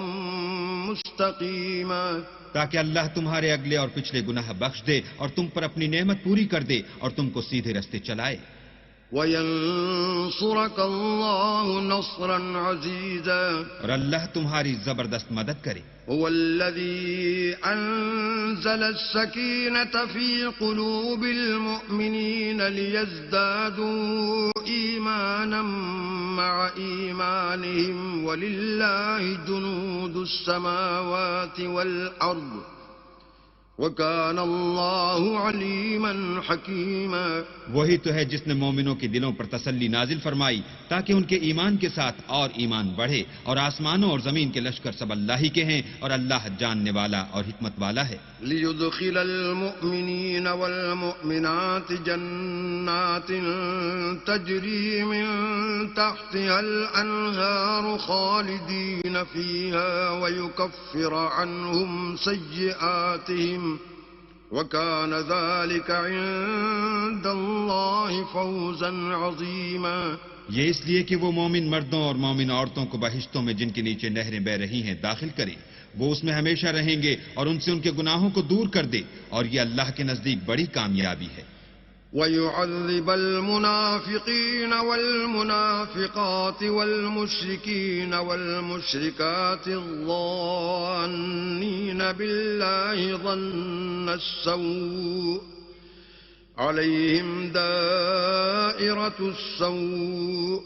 مستقيما. تاکہ اللہ تمہارے اگلے اور پچھلے گناہ بخش دے اور تم پر اپنی نعمت پوری کر دے اور تم کو سیدھے رستے چلائے. وَيَنصُرَكَ اللَّهُ نَصْرًا عَزِيزًا. اور اللہ تمہاری زبردست مدد کرے. هو الذي أنزل السكينة في قلوب المؤمنين ليزدادوا إيمانا مع إيمانهم ولله جنود السماوات والأرض وكان الله عليما حكيما. وہی تو ہے جس نے مومنوں کے دلوں پر تسلی نازل فرمائی تاکہ ان کے ایمان کے ساتھ اور ایمان بڑھے، اور آسمانوں اور زمین کے لشکر سب اللہ ہی کے ہیں، اور اللہ جاننے والا اور حکمت والا ہے. ليدخل المؤمنين والمؤمنات جنات تجري من تحتها الأنهار خالدين فيها ويكفر عنهم سيئاتهم وكان ذلك عند الله فوزا عظيما. یہ اس لیے کہ وہ مومن مردوں اور مومن عورتوں کو بہشتوں میں جن کے نیچے نہریں بہ رہی ہیں داخل کرے، وہ اس میں ہمیشہ رہیں گے اور ان سے ان کے گناہوں کو دور کر دے، اور یہ اللہ کے نزدیک بڑی کامیابی ہے. ويعذب المنافقين والمنافقات والمشركين والمشركات الظانين بالله ظن السوء عليهم دائرة السوء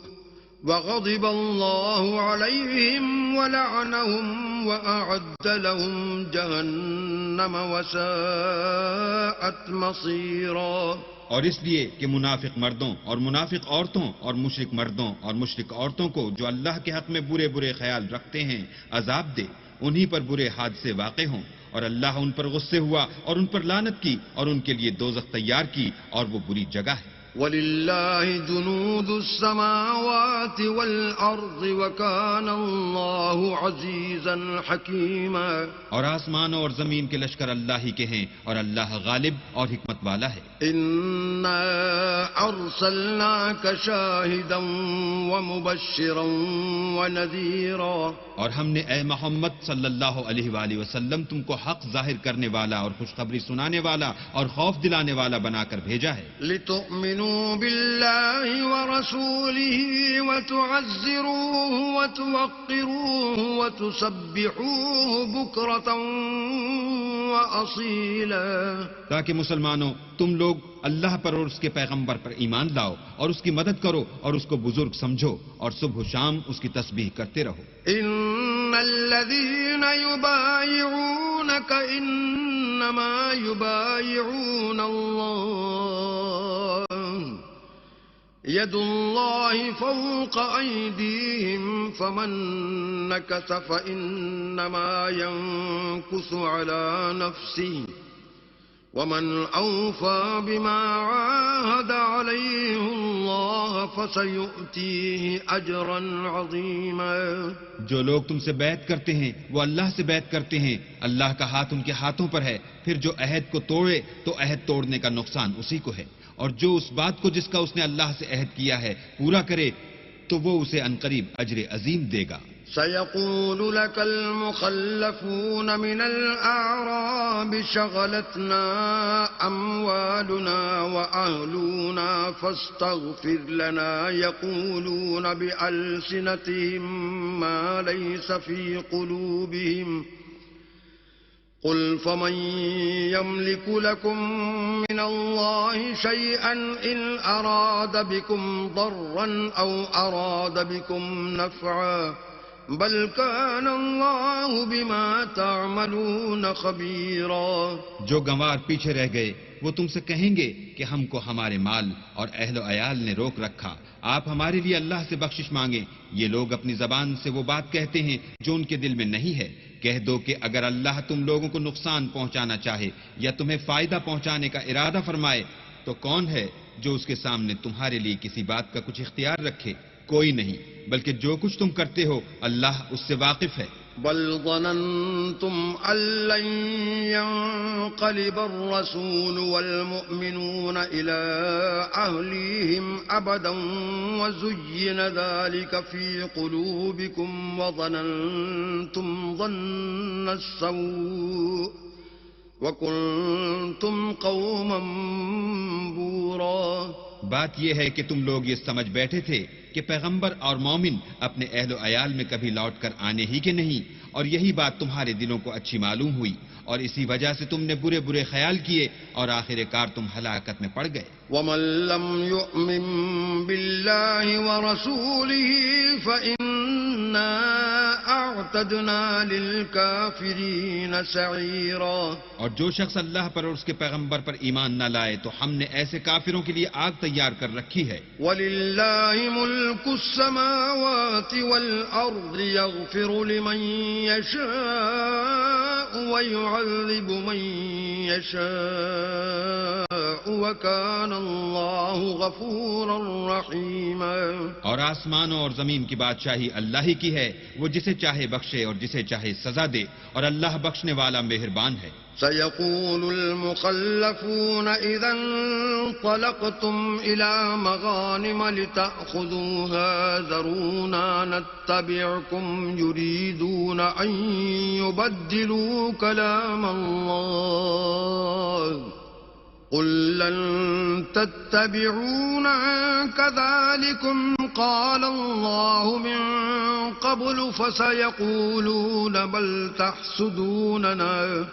وغضب الله عليهم ولعنهم وأعد لهم جهنم وساءت مصيرا. اور اس لیے کہ منافق مردوں اور منافق عورتوں اور مشرک مردوں اور مشرک عورتوں کو جو اللہ کے حق میں برے برے خیال رکھتے ہیں عذاب دے، انہی پر برے حادثے واقع ہوں، اور اللہ ان پر غصے ہوا اور ان پر لعنت کی اور ان کے لیے دوزخ تیار کی، اور وہ بری جگہ ہے. وَلِلَّهِ جُنُودُ السَّمَاوَاتِ وَالْأَرْضِ وَكَانَ اللَّهُ عَزِيزًا حَكِيمًا. اور آسمانوں اور زمین کے لشکر اللہ ہی کے ہیں، اور اللہ غالب اور حکمت والا ہے. إِنَّا أَرْسَلْنَاكَ شَاهِدًا وَمُبَشِّرًا وَنَذِيرًا. اور ہم نے اے محمد صلی اللہ علیہ وآلہ وسلم تم کو حق ظاہر کرنے والا اور خوشخبری سنانے والا اور خوف دلانے والا بنا کر بھیجا ہے. لِتُؤْمِنُوا بِاللَّهِ وَرَسُولِهِ وَتُعَزِّرُوهُ وَتُوَقِّرُوهُ وَتُسَبِّحُوهُ بُكْرَةً وَأَصِيلًا. تاکہ مسلمانوں تم لوگ اللہ پر اور اس کے پیغمبر پر ایمان لاؤ اور اس کی مدد کرو اور اس کو بزرگ سمجھو اور صبح و شام اس کی تسبیح کرتے رہو. إن الذين يبايعونك إنما يبايعون الله يد الله فوق أيديهم فمن نكث فإنما ينكث على نفسه ومن أوفى بما عاهد عليه الله فسيؤتيه أجرا عظيما. جو لوگ تم سے بیعت کرتے ہیں وہ اللہ سے بیعت کرتے ہیں، اللہ کا ہاتھ ان کے ہاتھوں پر ہے، پھر جو عہد کو توڑے تو عہد توڑنے کا نقصان اسی کو ہے، اور جو اس بات کو جس کا اس نے اللہ سے عہد کیا ہے پورا کرے تو وہ اسے عنقریب اجر عظیم دے گا. سيقول لك المخلفون من الأعراب شغلتنا أموالنا وأهلنا فاستغفر لنا يقولون بألسنتهم ما ليس في قلوبهم قل فمن يملك لكم من الله شيئا إن أراد بكم ضرا أو أراد بكم نفعا بل كان الله بما تعملون خبيرا. جو گنوار پیچھے رہ گئے وہ تم سے کہیں گے کہ ہم کو ہمارے مال اور اہل و عیال نے روک رکھا، آپ ہمارے لیے اللہ سے بخشش مانگیں. یہ لوگ اپنی زبان سے وہ بات کہتے ہیں جو ان کے دل میں نہیں ہے. کہہ دو کہ اگر اللہ تم لوگوں کو نقصان پہنچانا چاہے یا تمہیں فائدہ پہنچانے کا ارادہ فرمائے تو کون ہے جو اس کے سامنے تمہارے لیے کسی بات کا کچھ اختیار رکھے؟ کوئی نہیں، بلکہ جو کچھ تم کرتے ہو اللہ اس سے واقف ہے. بل ظننتم أن لن ينقلب الرسول والمؤمنون إلى أهليهم أبدا وزين ذلك في قلوبكم وظننتم ظن السوء وكنتم قوما بورا. بات یہ ہے کہ تم لوگ یہ سمجھ بیٹھے تھے کہ پیغمبر اور مومن اپنے اہل و عیال میں کبھی لوٹ کر آنے ہی کے نہیں، اور یہی بات تمہارے دلوں کو اچھی معلوم ہوئی اور اسی وجہ سے تم نے برے برے خیال کیے اور آخر کار تم ہلاکت میں پڑ گئے. ومن لم يؤمن بالله ورسوله فإنا أعتدنا للكافرين سعيرا. اور جو شخص اللہ پر اور اس کے پیغمبر پر ایمان نہ لائے تو ہم نے ایسے کافروں کے لیے آگ تیار کر رکھی ہے. وَلِلَّهِ مُلْكُ السَّمَاوَاتِ وَالْأَرْضِ يَغْفِرُ لِمَن يَشَاءُ وَيُعَذِّبُ مَن يَشَاءُ وَكَانَ اللَّهُ غَفُورًا رَّحِيمًا. اور آسمانوں اور زمین کی بادشاہی اللہ ہی کی ہے، وہ جسے چاہے بخشے اور جسے چاہے سزا دے، اور اللہ بخشنے والا مہربان ہے. سيقول المخلفون إذا انطلقتم إلى مغانم لتأخذوها ذرونا نتبعكم يريدون أن يبدلوا كلام الله قل لن تتبعونا كذلكم قال الله من قبل فسيقولون بل تحسدوننا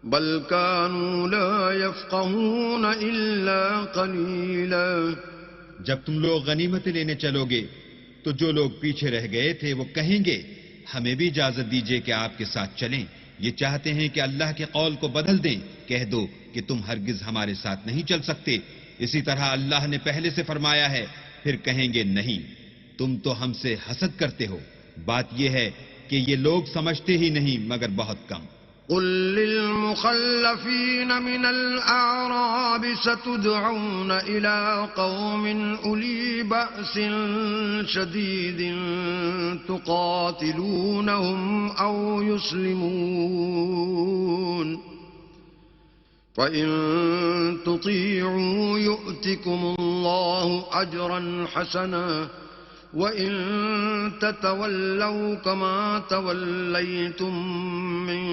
بل كانوا لا يفقهون إلا قليلا. جب تم لوگ غنیمتیں لینے چلو گے تو جو لوگ پیچھے رہ گئے تھے وہ کہیں گے ہمیں بھی اجازت دیجیے کہ آپ کے ساتھ چلیں. یہ چاہتے ہیں کہ اللہ کے قول کو بدل دیں. کہہ دو کہ تم ہرگز ہمارے ساتھ نہیں چل سکتے. اسی طرح اللہ نے پہلے سے فرمایا ہے. پھر کہیں گے نہیں، تم تو ہم سے حسد کرتے ہو. بات یہ ہے کہ یہ لوگ سمجھتے ہی نہیں مگر بہت کم. قل للمخلفين من الأعراب ستدعون إلى قوم أولي بأس شديد تقاتلونهم أو يسلمون فإن تطيعوا يؤتكم الله أجرا حسنا وَإِن تَتَوَلَّوْا كَمَا تَوَلَّيْتُم مِّن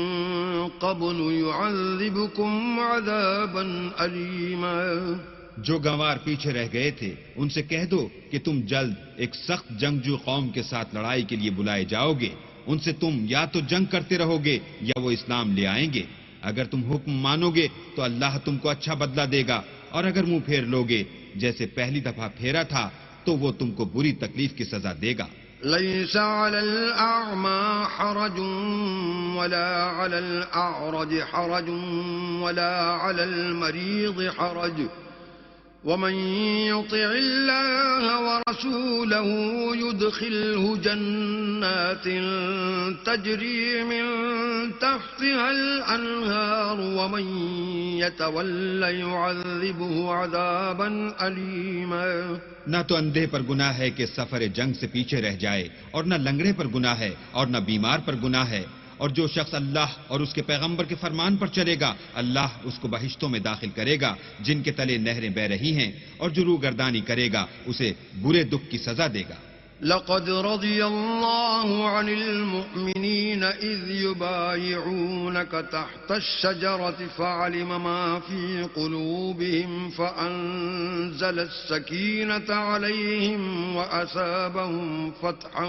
قَبْلُ يُعَذِّبْكُمْ عَذَابًا أَلِيمًا. جو گنوار پیچھے رہ گئے تھے ان سے کہہ دو کہ تم جلد ایک سخت جنگجو قوم کے ساتھ لڑائی کے لیے بلائے جاؤ گے. ان سے تم یا تو جنگ کرتے رہو گے یا وہ اسلام لے آئیں گے. اگر تم حکم مانو گے تو اللہ تم کو اچھا بدلہ دے گا، اور اگر منہ پھیر لوگے جیسے پہلی دفعہ پھیرا تھا تو وہ تم کو بری تکلیف کی سزا دے گا. ليس على الأعمى حرج ولا على الأعرج حرج ولا على المريض حرج ومن يطع الله ورسوله يدخله جنات تجري من تحتها الأنهار ومن يتولى يعذبه عذابا أليما. نہ تو اندھے پر گناہ ہے کہ سفر جنگ سے پیچھے رہ جائے، اور نہ لنگڑے پر گناہ ہے، اور نہ بیمار پر گناہ ہے. اور جو شخص اللہ اور اس کے پیغمبر کے فرمان پر چلے گا اللہ اس کو بہشتوں میں داخل کرے گا جن کے تلے نہریں بہ رہی ہیں، اور جو روگردانی کرے گا اسے برے دکھ کی سزا دے گا. لقد رضي الله عن المؤمنين إذ يبايعونك تحت الشجرة فعلم ما في قلوبهم فأنزل السكينة عليهم وأثابهم فتحا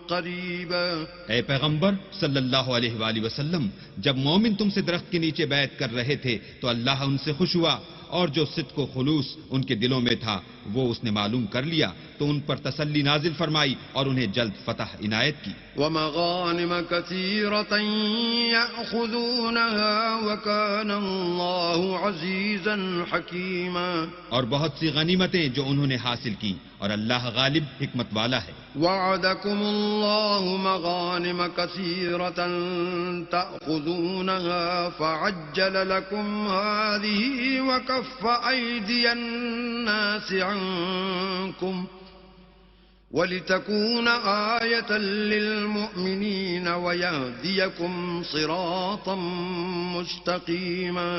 قريبا. اے پیغمبر صلی اللہ علیہ وآلہ وسلم، جب مومن تم سے درخت کے نیچے بیعت کر رہے تھے تو اللہ ان سے خوش ہوا، اور جو صدق و خلوص ان کے دلوں میں تھا وہ اس نے معلوم کر لیا تو ان پر تسلی نازل فرمائی اور انہیں جلد فتح عنایت کی. وَمَغَانِمَ كَثِيرَةً يَأْخُذُونَهَا وَكَانَ اللَّهُ عَزِيزًا حَكِيمًا. اور بہت سی غنیمتیں جو انہوں نے حاصل کی، اور اللہ غالب حکمت والا ہے. وَعَدَكُمُ اللَّهُ مَغَانِمَ كَثِيرَةً تَأْخُذُونَهَا فَعَجَّلَ لَكُمْ هَٰذِهِ وَكَفَّ أَيْدِيَ النَّاسِ عَنكُمْ وَلِتَكُونَ آيَةً لِّلْمُؤْمِنِينَ وَيَهْدِيَكُمْ صِرَاطًا مُّسْتَقِيمًا.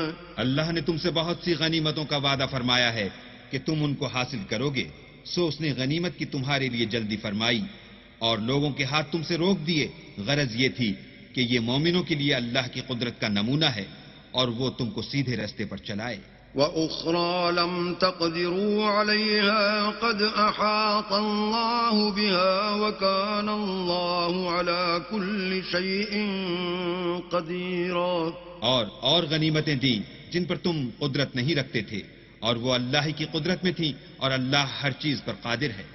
اللہ نے تم سے بہت سی غنیمتوں کا وعدہ فرمایا ہے کہ تم ان کو حاصل کرو گے، سو اس نے غنیمت کی تمہارے لیے جلدی فرمائی اور لوگوں کے ہاتھ تم سے روک دیے. غرض یہ تھی کہ یہ مومنوں کے لیے اللہ کی قدرت کا نمونہ ہے اور وہ تم کو سیدھے راستے پر چلائے. وأخرى لم تقدروا عليها قد أحاط الله بها وكان الله على كل شيء قديرا. اور غنیمتیں دیں جن پر تم قدرت نہیں رکھتے تھے، اور وہ اللہ کی قدرت میں تھیں، اور اللہ ہر چیز پر قادر ہے.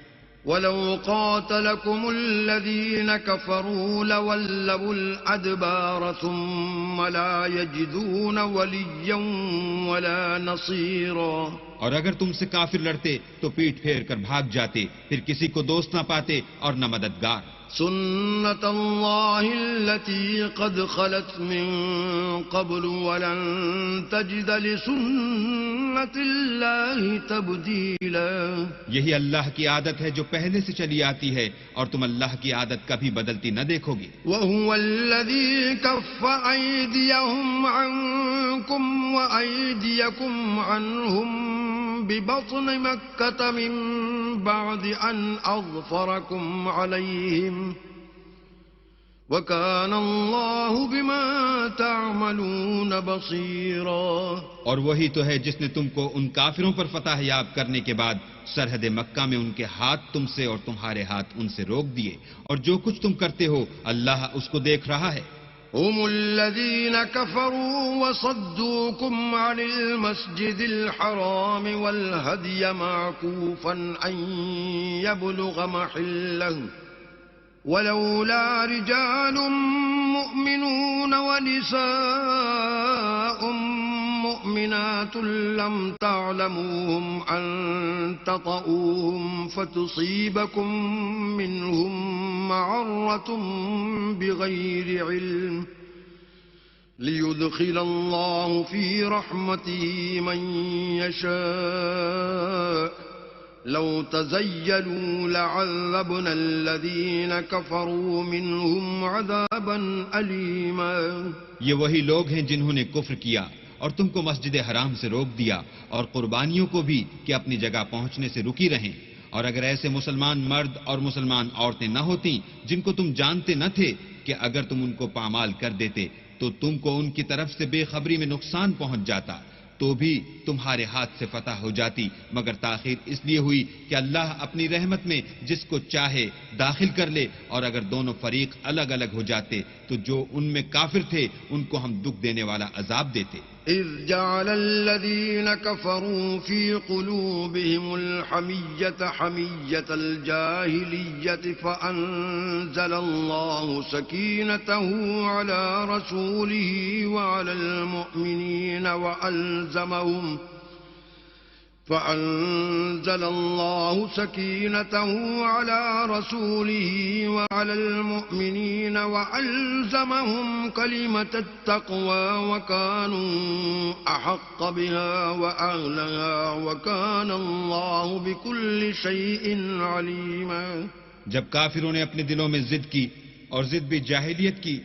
ولو قاتلكم الذين كفروا لولوا الأدبار ثم لا يجدون وليا ولا نصيرا. اور اگر تم سے کافر لڑتے تو پیٹ پھیر کر بھاگ جاتے، پھر کسی کو دوست نہ پاتے اور نہ مددگار. سنة الله التي قد خلت من قبل ولن تجد لسنة الله تبديلا. یہی اللہ کی عادت ہے جو پہلے سے چلی آتی ہے، اور تم اللہ کی عادت کبھی بدلتی نہ دیکھو گے. وهو الذي كف أيديهم عنكم وأيديكم عنهم ببطن مكة من بعد أن أظفركم عليهم وكان الله بما تعملون بصيرا. اور وہی تو ہے جس نے تم کو ان کافروں پر فتح یاب کرنے کے بعد سرحد مکہ میں ان کے ہاتھ تم سے اور تمہارے ہاتھ ان سے روک دیے، اور جو کچھ تم کرتے ہو اللہ اس کو دیکھ رہا ہے. هم الذين كفروا وصدوكم عن المسجد الحرام والهدي معكوفا أن يبلغ محله ولولا رجال مؤمنون ونساء مؤمنات لم تعلموهم أن تطؤوهم فتصيبكم منهم معرة بغير علم ليدخل الله في رحمته من يشاء لو تزيلوا لعذبنا الذين كفروا منهم عذابا أليما. یہ وہی لوگ ہیں جنہوں نے کفر کیا اور تم کو مسجد حرام سے روک دیا، اور قربانیوں کو بھی کہ اپنی جگہ پہنچنے سے رکی رہیں. اور اگر ایسے مسلمان مرد اور مسلمان عورتیں نہ ہوتیں جن کو تم جانتے نہ تھے کہ اگر تم ان کو پامال کر دیتے تو تم کو ان کی طرف سے بے خبری میں نقصان پہنچ جاتا، تو بھی تمہارے ہاتھ سے فتح ہو جاتی، مگر تاخیر اس لیے ہوئی کہ اللہ اپنی رحمت میں جس کو چاہے داخل کر لے. اور اگر دونوں فریق الگ الگ ہو جاتے تو جو ان میں کافر تھے ان کو ہم دکھ دینے والا عذاب دیتے. إذ جعل الذين كفروا في قلوبهم الحمية حمية الجاهلية فأنزل الله سكينته على رسوله وعلى المؤمنين فأنزل الله سكينته على رسوله وعلى المؤمنين وألزمهم كلمة التقوى وكانوا أحق بها وأهلها وكان الله بكل شيء عليما. جب کافروں نے اپنے دلوں میں ضد کی اور ضد بھی جاہلیت کی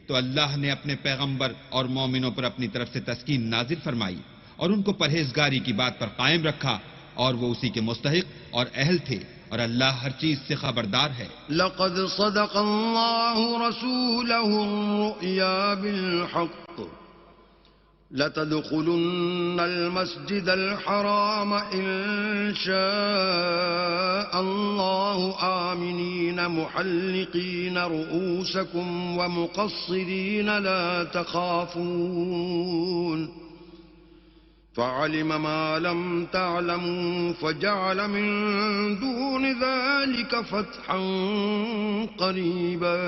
تو اللہ نے اپنے پیغمبر اور مومنوں پر اپنی طرف سے تسکین نازل فرمائی اور ان کو پرہیزگاری کی بات پر قائم رکھا، اور وہ اسی کے مستحق اور اہل تھے، اور اللہ ہر چیز سے خبردار ہے. لقد صدق الله رسوله الرؤيا بالحق لتدخلن المسجد الحرام إن شاء الله آمنين محلقين رؤوسكم ومقصرين لا تخافون فعلم ما لم تعلموا فجعل من دون ذلك فتحا قريبا.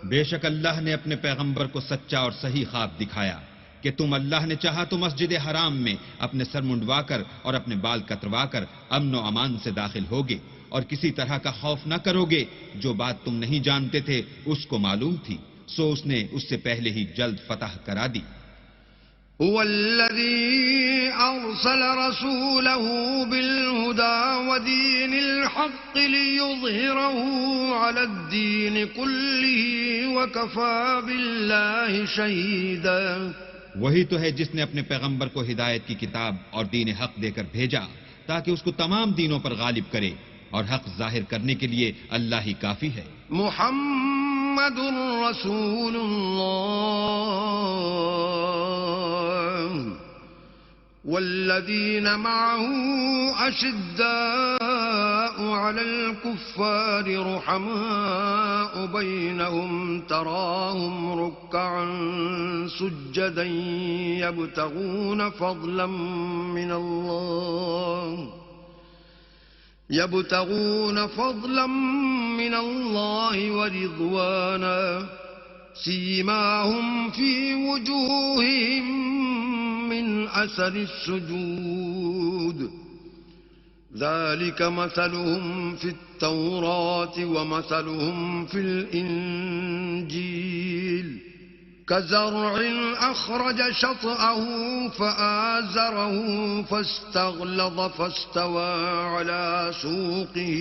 بے شک اللہ نے اپنے پیغمبر کو سچا اور صحیح خواب دکھایا کہ تم اللہ نے چاہا تو مسجد حرام میں اپنے سر منڈوا کر اور اپنے بال کتروا کر امن و امان سے داخل ہوگے، اور کسی طرح کا خوف نہ کرو گے. جو بات تم نہیں جانتے تھے اس کو معلوم تھی، سو اس نے اس سے پہلے ہی جلد فتح کرا دی. هو الذي أرسل رسوله بالهدى ودين الحق ليظهره على الدين كله وكفى بالله شهيدا. وہی تو ہے جس نے اپنے پیغمبر کو ہدایت کی کتاب اور دین حق دے کر بھیجا تاکہ اس کو تمام دینوں پر غالب کرے، اور حق ظاہر کرنے کے لیے اللہ ہی کافی ہے. محمد رسول اللہ والذين معه أشداء على الكفار رحماء بينهم تراهم ركعا سجدا يبتغون فضلا من الله ورضوانا سيماهم في وجوههم من أثر السجود ذلك مثلهم في التوراة ومثلهم في الإنجيل كزرع أخرج شطأه فآزره فاستغلظ فاستوى على سوقه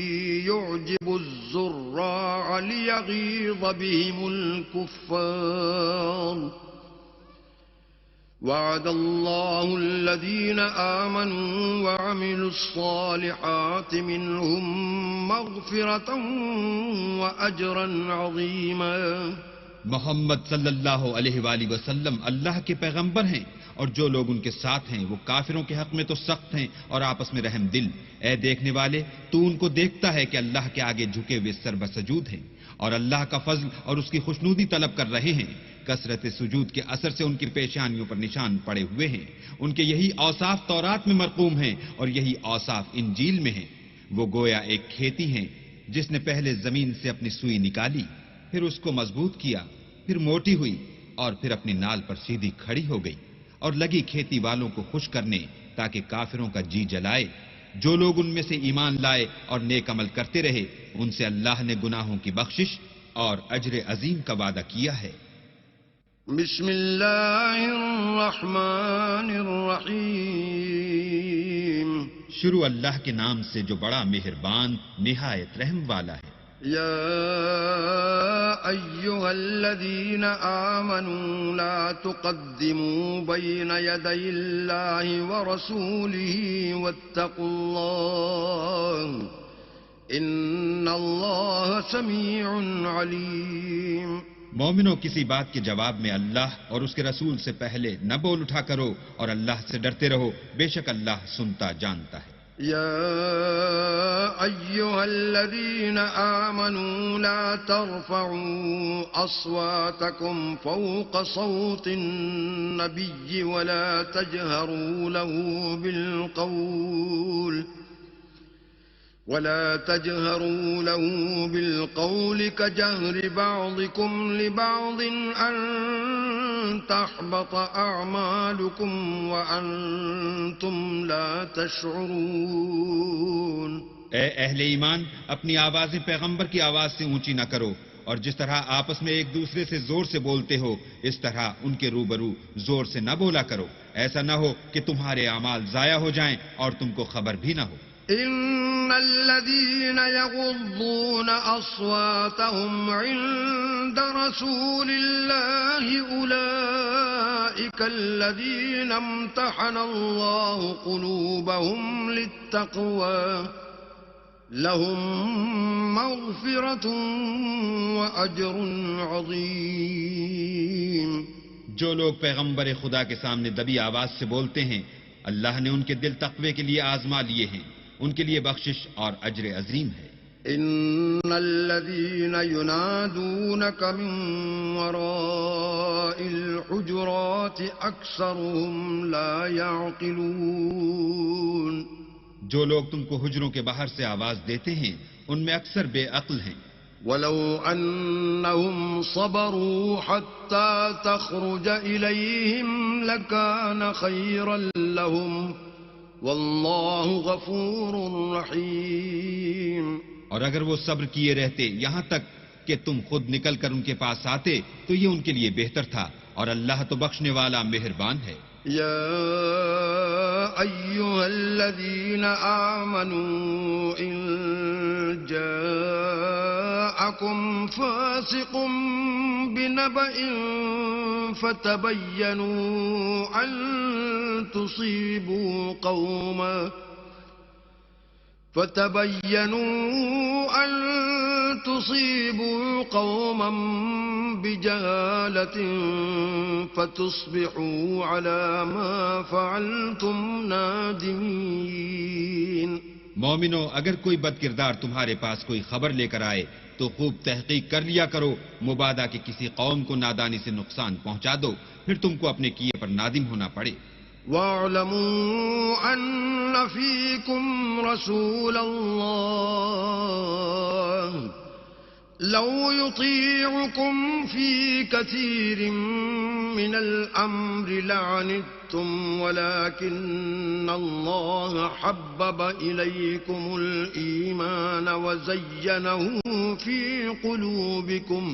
يعجب الزراع ليغيظ بهم الكفار وعد الله الذين آمنوا وعملوا الصالحات منهم مغفرة وأجرا عظيما. محمد صلی اللہ علیہ وآلہ وسلم اللہ کے پیغمبر ہیں اور جو لوگ ان کے ساتھ ہیں وہ کافروں کے حق میں تو سخت ہیں اور آپس میں رحم دل. اے دیکھنے والے تو ان کو دیکھتا ہے کہ اللہ کے آگے جھکے ہوئے سر بسجود ہیں اور اللہ کا فضل اور اس کی خوشنودی طلب کر رہے ہیں. کثرت سجود کے اثر سے ان کی پیشانیوں پر نشان پڑے ہوئے ہیں. ان کے یہی اوصاف تورات میں مرقوم ہیں اور یہی اوصاف انجیل میں ہیں. وہ گویا ایک کھیتی ہیں جس نے پہلے زمین سے اپنی سوئی نکالی، پھر اس کو مضبوط کیا، پھر موٹی ہوئی اور پھر اپنی نال پر سیدھی کھڑی ہو گئی اور لگی کھیتی والوں کو خوش کرنے تاکہ کافروں کا جی جلائے. جو لوگ ان میں سے ایمان لائے اور نیک عمل کرتے رہے ان سے اللہ نے گناہوں کی بخشش اور اجر عظیم کا وعدہ کیا ہے. بسم اللہ الرحمن الرحیم. شروع اللہ کے نام سے جو بڑا مہربان نہایت رحم والا ہے. یا ایھا الذین آمنوا لا تقدموا بین یدی اللہ ورسولہ واتقوا اللہ ان اللہ سمیع علیم. مومنوں کسی بات کے جواب میں اللہ اور اس کے رسول سے پہلے نہ بول اٹھا کرو اور اللہ سے ڈرتے رہو، بے شک اللہ سنتا جانتا ہے. يا أيها الذين آمنوا لا ترفعوا أصواتكم فوق صوت النبي ولا تجهروا له بالقول كجهر بعضكم لبعض أن تحبط أعمالكم وأنتم لا تشعرون. اے اہل ایمان اپنی آوازیں پیغمبر کی آواز سے اونچی نہ کرو اور جس طرح آپس میں ایک دوسرے سے زور سے بولتے ہو اس طرح ان کے روبرو زور سے نہ بولا کرو. ایسا نہ ہو کہ تمہارے اعمال ضائع ہو جائیں اور تم کو خبر بھی نہ ہو. إن الذين يغضون أصواتهم عند رسول الله أولئك الذين امتحن الله قلوبهم للتقوى لهم مغفرة وأجر عظيم. جو لوگ پیغمبر خدا کے سامنے دبی آواز سے بولتے ہیں اللہ نے ان کے دل تقوی کے لیے آزما لیے ہیں، ان کے لیے بخشش اور اجر عظیم ہے. ان الذين ينادونك من وراء الحجرات اكثرهم لا يعقلون. جو لوگ تم کو حجروں کے باہر سے آواز دیتے ہیں ان میں اکثر بے عقل ہیں. ولو انهم صبروا حتى تخرج اليهم لكان خيرا لهم واللہ غفور رحیم. اور اگر وہ صبر کیے رہتے یہاں تک کہ تم خود نکل کر ان کے پاس آتے تو یہ ان کے لیے بہتر تھا اور اللہ تو بخشنے والا مہربان ہے. یا ایھا الذین آمنوا ان جاءکم فاسق بنبأ فتبینوا ان تصيبوا قوما بجهالة فتصبحوا على ما فعلتم نادمين. مومنو، اگر کوئی بد کردار تمہارے پاس کوئی خبر لے کر آئے تو خوب تحقیق کر لیا کرو، مبادا کہ کسی قوم کو نادانی سے نقصان پہنچا دو، پھر تم کو اپنے کیے پر نادم ہونا پڑے. وَاعْلَمُوا أَنَّ فِيكُمْ رَسُولَ اللَّهِ لَوْ يُطِيعُكُمْ فِي كَثِيرٍ مِّنَ الْأَمْرِ لَعَنِتُّمْ وَلَكِنَّ اللَّهَ حَبَّبَ إِلَيْكُمُ الْإِيمَانَ وَزَيَّنَهُ فِي قُلُوبِكُمْ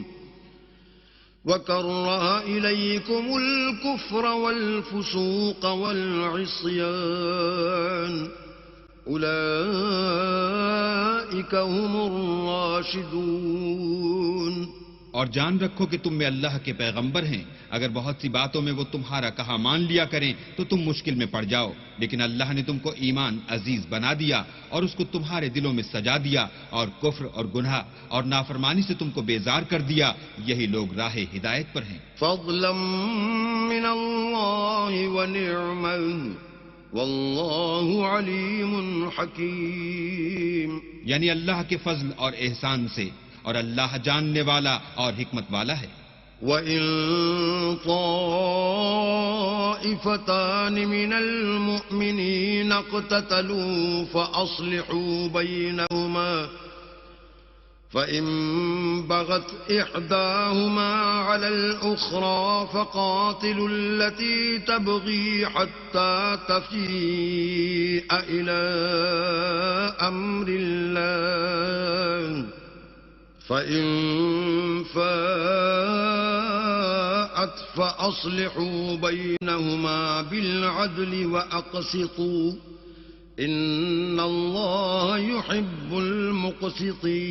وَكَرَّهَ إِلَيْكُمُ الْكُفْرَ وَالْفُسُوقَ وَالْعِصْيَانَ أُولَئِكَ هُمُ الرَّاشِدُونَ. اور جان رکھو کہ تم میں اللہ کے پیغمبر ہیں. اگر بہت سی باتوں میں وہ تمہارا کہا مان لیا کریں تو تم مشکل میں پڑ جاؤ، لیکن اللہ نے تم کو ایمان عزیز بنا دیا اور اس کو تمہارے دلوں میں سجا دیا، اور کفر اور گناہ اور نافرمانی سے تم کو بیزار کر دیا. یہی لوگ راہ ہدایت پر ہیں. فضلا من اللہ ونعمہ واللہ علیم حکیم. یعنی اللہ کے فضل اور احسان سے، اور اللہ جاننے والا اور حکمت والا ہے. وَإِن طَائِفَتَانِ مِنَ الْمُؤْمِنِينَ اقْتَتَلُوا فَأَصْلِحُوا بَيْنَهُمَا فَإِن بَغَتْ إِحْدَاهُمَا عَلَى الْأُخْرَى فَقَاتِلُوا الَّتِي تَبْغِي حَتَّى تَفِيءَ إِلَى أَمْرِ اللَّهِ فَإِن فَاءَتْ فَأَصْلِحُوا بَيْنَهُمَا بِالْعَدْلِ وَأَقْسِطُوا إِنَّ اللَّهَ يُحِبُّ الْمُقْسِطِينَ.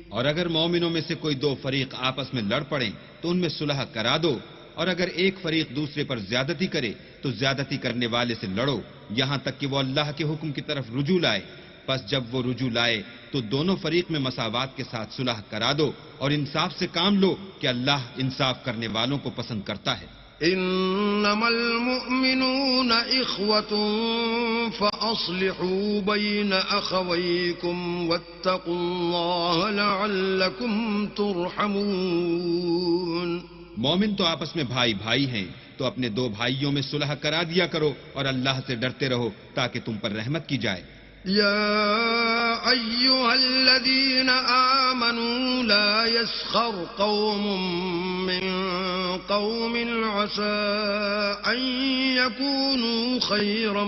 اور اگر مومنوں میں سے کوئی دو فریق آپس میں لڑ پڑیں تو ان میں صلح کرا دو، اور اگر ایک فریق دوسرے پر زیادتی کرے تو زیادتی کرنے والے سے لڑو یہاں تک کہ وہ اللہ کے حکم کی طرف رجوع لائے. پس جب وہ رجوع لائے تو دونوں فریق میں مساوات کے ساتھ صلح کرا دو اور انصاف سے کام لو کہ اللہ انصاف کرنے والوں کو پسند کرتا ہے. انما المؤمنون اخوة فاصلحوا بين اخويكم واتقوا الله لعلكم ترحمون. مومن تو آپس میں بھائی بھائی ہیں، تو اپنے دو بھائیوں میں صلح کرا دیا کرو اور اللہ سے ڈرتے رہو تاکہ تم پر رحمت کی جائے. يا أيها الذين آمنوا لا يسخر قوم من قوم عسى أن يكونوا خيرا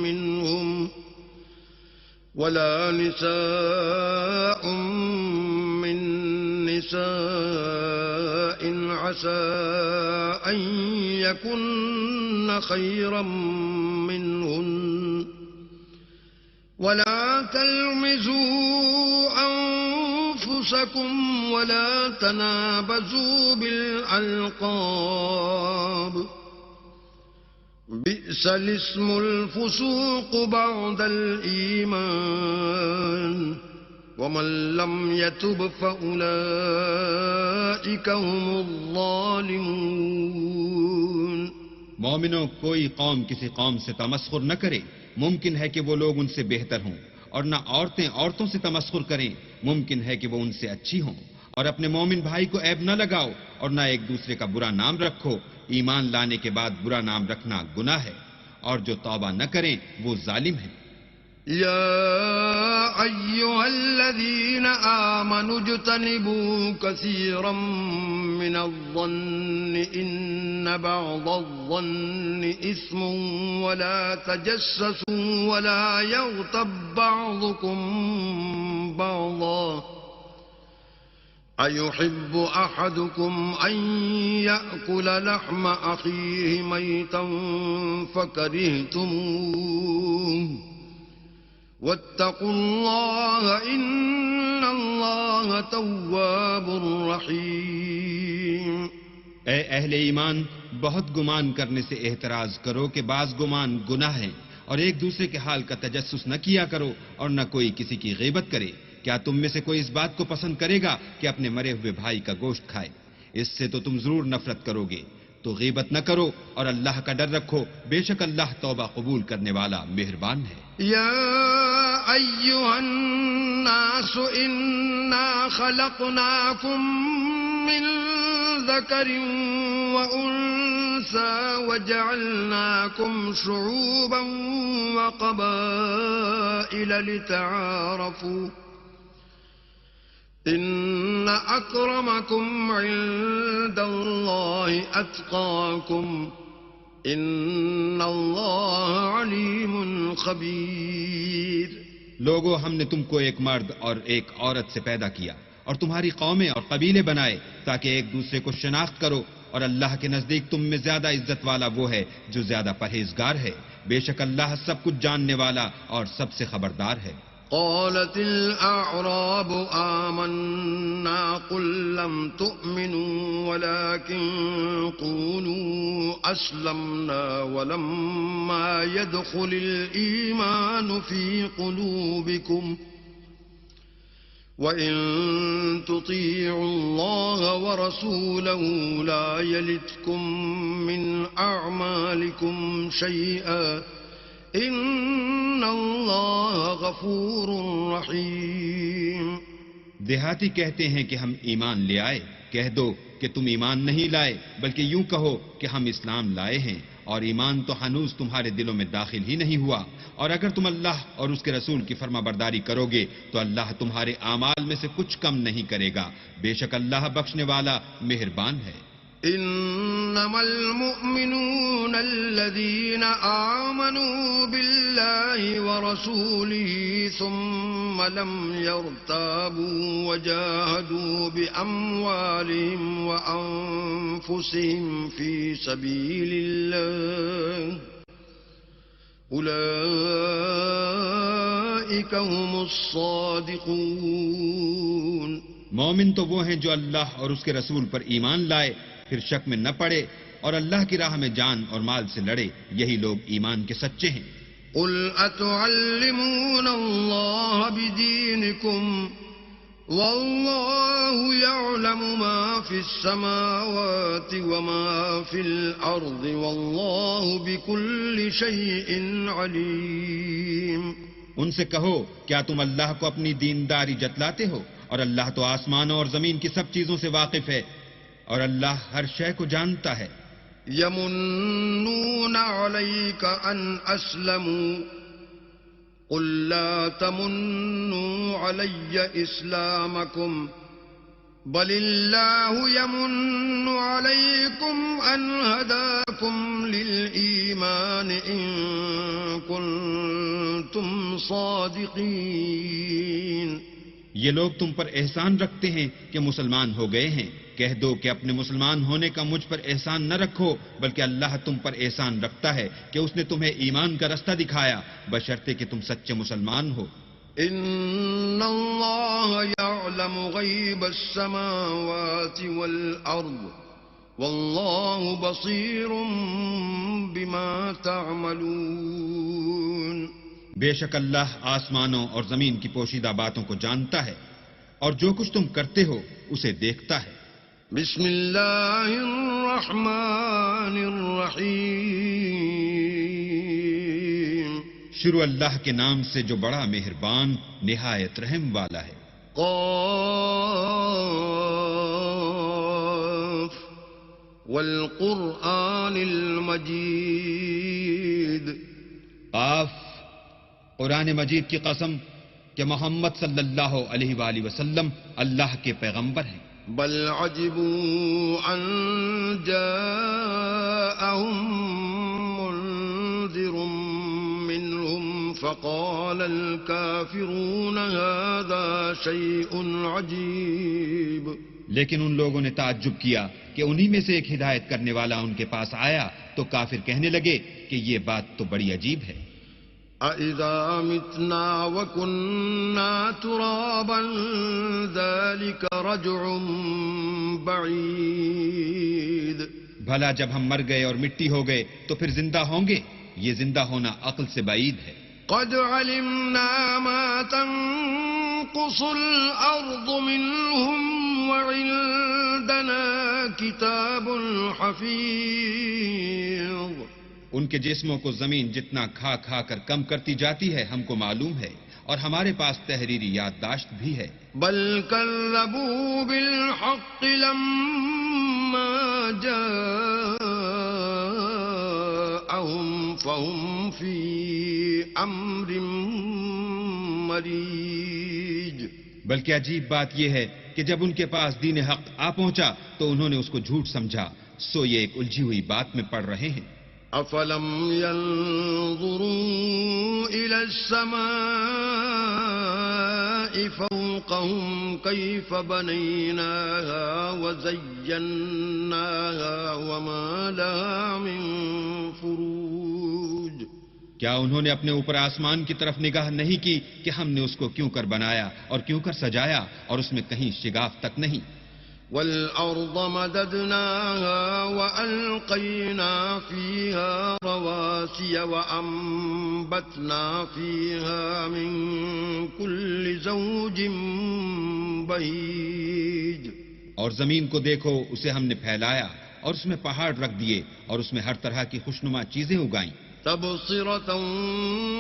منهم ولا نساء من نساء عسى أن يكن خيرا منهن ولا تلمزوا أنفسكم ولا تنابزوا بالألقاب بئس الاسم الفسوق بعد الإيمان ومن لم يتب فأولئك هم الظالمون. مومنوں، کوئی قوم کسی قوم سے تمسخر نہ کرے. ممکن ہے کہ وہ لوگ ان سے بہتر ہوں، اور نہ عورتیں عورتوں سے تمسخر کریں. ممکن ہے کہ وہ ان سے اچھی ہوں. اور اپنے مومن بھائی کو عیب نہ لگاؤ اور نہ ایک دوسرے کا برا نام رکھو. ایمان لانے کے بعد برا نام رکھنا گناہ ہے، اور جو توبہ نہ کریں وہ ظالم ہیں. يا أيها الذين آمنوا اجتنبوا كثيرا من الظن إن بعض الظن إثم ولا تجسسوا ولا يغتب بعضكم بعضا أيحب أحدكم أن يأكل لحم أخيه ميتا فكرهتموه واتقوا الله إن الله تواب رحيم. اے اہل ایمان، بہت گمان کرنے سے احتراز کرو کہ بعض گمان گناہ ہیں، اور ایک دوسرے کے حال کا تجسس نہ کیا کرو اور نہ کوئی کسی کی غیبت کرے. کیا تم میں سے کوئی اس بات کو پسند کرے گا کہ اپنے مرے ہوئے بھائی کا گوشت کھائے؟ اس سے تو تم ضرور نفرت کرو گے. تو غیبت نہ کرو اور اللہ کا ڈر رکھو، بے شک اللہ توبہ قبول کرنے والا مہربان ہے. يا أيها الناس إنا خلقناكم من ذكر وأنثى وجعلناكم شعوبا وقبائل لتعارفوا إن أكرمكم عند الله أتقاكم ان اللہ علیم خبیر. لوگو، ہم نے تم کو ایک مرد اور ایک عورت سے پیدا کیا اور تمہاری قومیں اور قبیلے بنائے تاکہ ایک دوسرے کو شناخت کرو، اور اللہ کے نزدیک تم میں زیادہ عزت والا وہ ہے جو زیادہ پرہیزگار ہے. بے شک اللہ سب کچھ جاننے والا اور سب سے خبردار ہے. قالت الأعراب آمنا قل لم تؤمنوا ولكن قولوا أسلمنا ولما يدخل الإيمان في قلوبكم وإن تطيعوا الله ورسوله لا يلتكم من أعمالكم شيئا ان اللہ غفور رحیم. دیہاتی کہتے ہیں کہ ہم ایمان لے آئے. کہہ دو کہ تم ایمان نہیں لائے بلکہ یوں کہو کہ ہم اسلام لائے ہیں، اور ایمان تو ہنوز تمہارے دلوں میں داخل ہی نہیں ہوا. اور اگر تم اللہ اور اس کے رسول کی فرما برداری کرو گے تو اللہ تمہارے اعمال میں سے کچھ کم نہیں کرے گا. بے شک اللہ بخشنے والا مہربان ہے. انما المؤمنون الذين آمنوا بالله ورسوله ثم لم يرتابوا وجاهدوا بأموالهم وأنفسهم في سبيل الله أولئك هم الصادقون. مومن تو وہ ہیں جو اللہ اور اس کے رسول پر ایمان لائے، پھر شک میں نہ پڑے اور اللہ کی راہ میں جان اور مال سے لڑے، یہی لوگ ایمان کے سچے ہیں. قل اتعلمون اللہ بدینکم واللہ یعلم ما فی السماوات وما فی الارض واللہ بکل شیء علیم. ان سے کہو کیا تم اللہ کو اپنی دینداری جتلاتے ہو؟ اور اللہ تو آسمانوں اور زمین کی سب چیزوں سے واقف ہے، اور اللہ ہر شے کو جانتا ہے. یمنون علیک ان اسلموا قل لا تمنوا علی اسلامکم بل اللہ یمن علیکم ان ہداکم للایمان ان کنتم صادقین. یہ لوگ تم پر احسان رکھتے ہیں کہ مسلمان ہو گئے ہیں. کہہ دو کہ اپنے مسلمان ہونے کا مجھ پر احسان نہ رکھو، بلکہ اللہ تم پر احسان رکھتا ہے کہ اس نے تمہیں ایمان کا رستہ دکھایا، بشرطے کہ تم سچے مسلمان ہو. ان اللہ یعلم غیب السماوات والارض واللہ بصیر بما تعملون. بے شک اللہ آسمانوں اور زمین کی پوشیدہ باتوں کو جانتا ہے اور جو کچھ تم کرتے ہو اسے دیکھتا ہے. بسم اللہ الرحمن الرحیم. شروع اللہ کے نام سے جو بڑا مہربان نہایت رحم والا ہے. قاف والقرآن المجید. قاف، قرآن مجید کی قسم کہ محمد صلی اللہ علیہ وآلہ وسلم اللہ کے پیغمبر ہیں. بل عجبوا ان جاءهم منذر منهم فقال الكافرون هذا شيء عجيب. لیکن ان لوگوں نے تعجب کیا کہ انہی میں سے ایک ہدایت کرنے والا ان کے پاس آیا تو کافر کہنے لگے کہ یہ بات تو بڑی عجیب ہے. أَإِذَا مِتْنَا وَكُنَّا تُرَابًا ذَلِكَ رَجْعٌ بَعِيدٌ. بھلا جب ہم مر گئے اور مٹی ہو گئے تو پھر زندہ ہوں گے؟ یہ زندہ ہونا عقل سے بعید ہے. قَدْ عَلِمْنَا مَا تَنقُصُ تنقص الأرض منهم وعندنا كتاب حفيظ. ان کے جسموں کو زمین جتنا کھا کھا کر کم کرتی جاتی ہے ہم کو معلوم ہے، اور ہمارے پاس تحریری یادداشت بھی ہے. بل كذبوا بالحق لما جاءهم فهم في أمر مريج. بلکہ عجیب بات یہ ہے کہ جب ان کے پاس دین حق آ پہنچا تو انہوں نے اس کو جھوٹ سمجھا، سو یہ ایک الجھی ہوئی بات میں پڑ رہے ہیں. أفلم ينظروا إلى السماء فوقهم كيف بنيناها وزيناها وما لها من فروج. کیا انہوں نے اپنے اوپر آسمان کی طرف نگاہ نہیں کی کہ ہم نے اس کو کیوں کر بنایا اور کیوں کر سجایا، اور اس میں کہیں شگاف تک نہیں. والأرض مددناها وألقينا فيها رواسي وأنبتنا فيها من كل زوج بهيج. اور زمین کو دیکھو، اسے ہم نے پھیلایا اور اس میں پہاڑ رکھ دیے اور اس میں ہر طرح کی خوشنما چیزیں اگائیں. تبصرة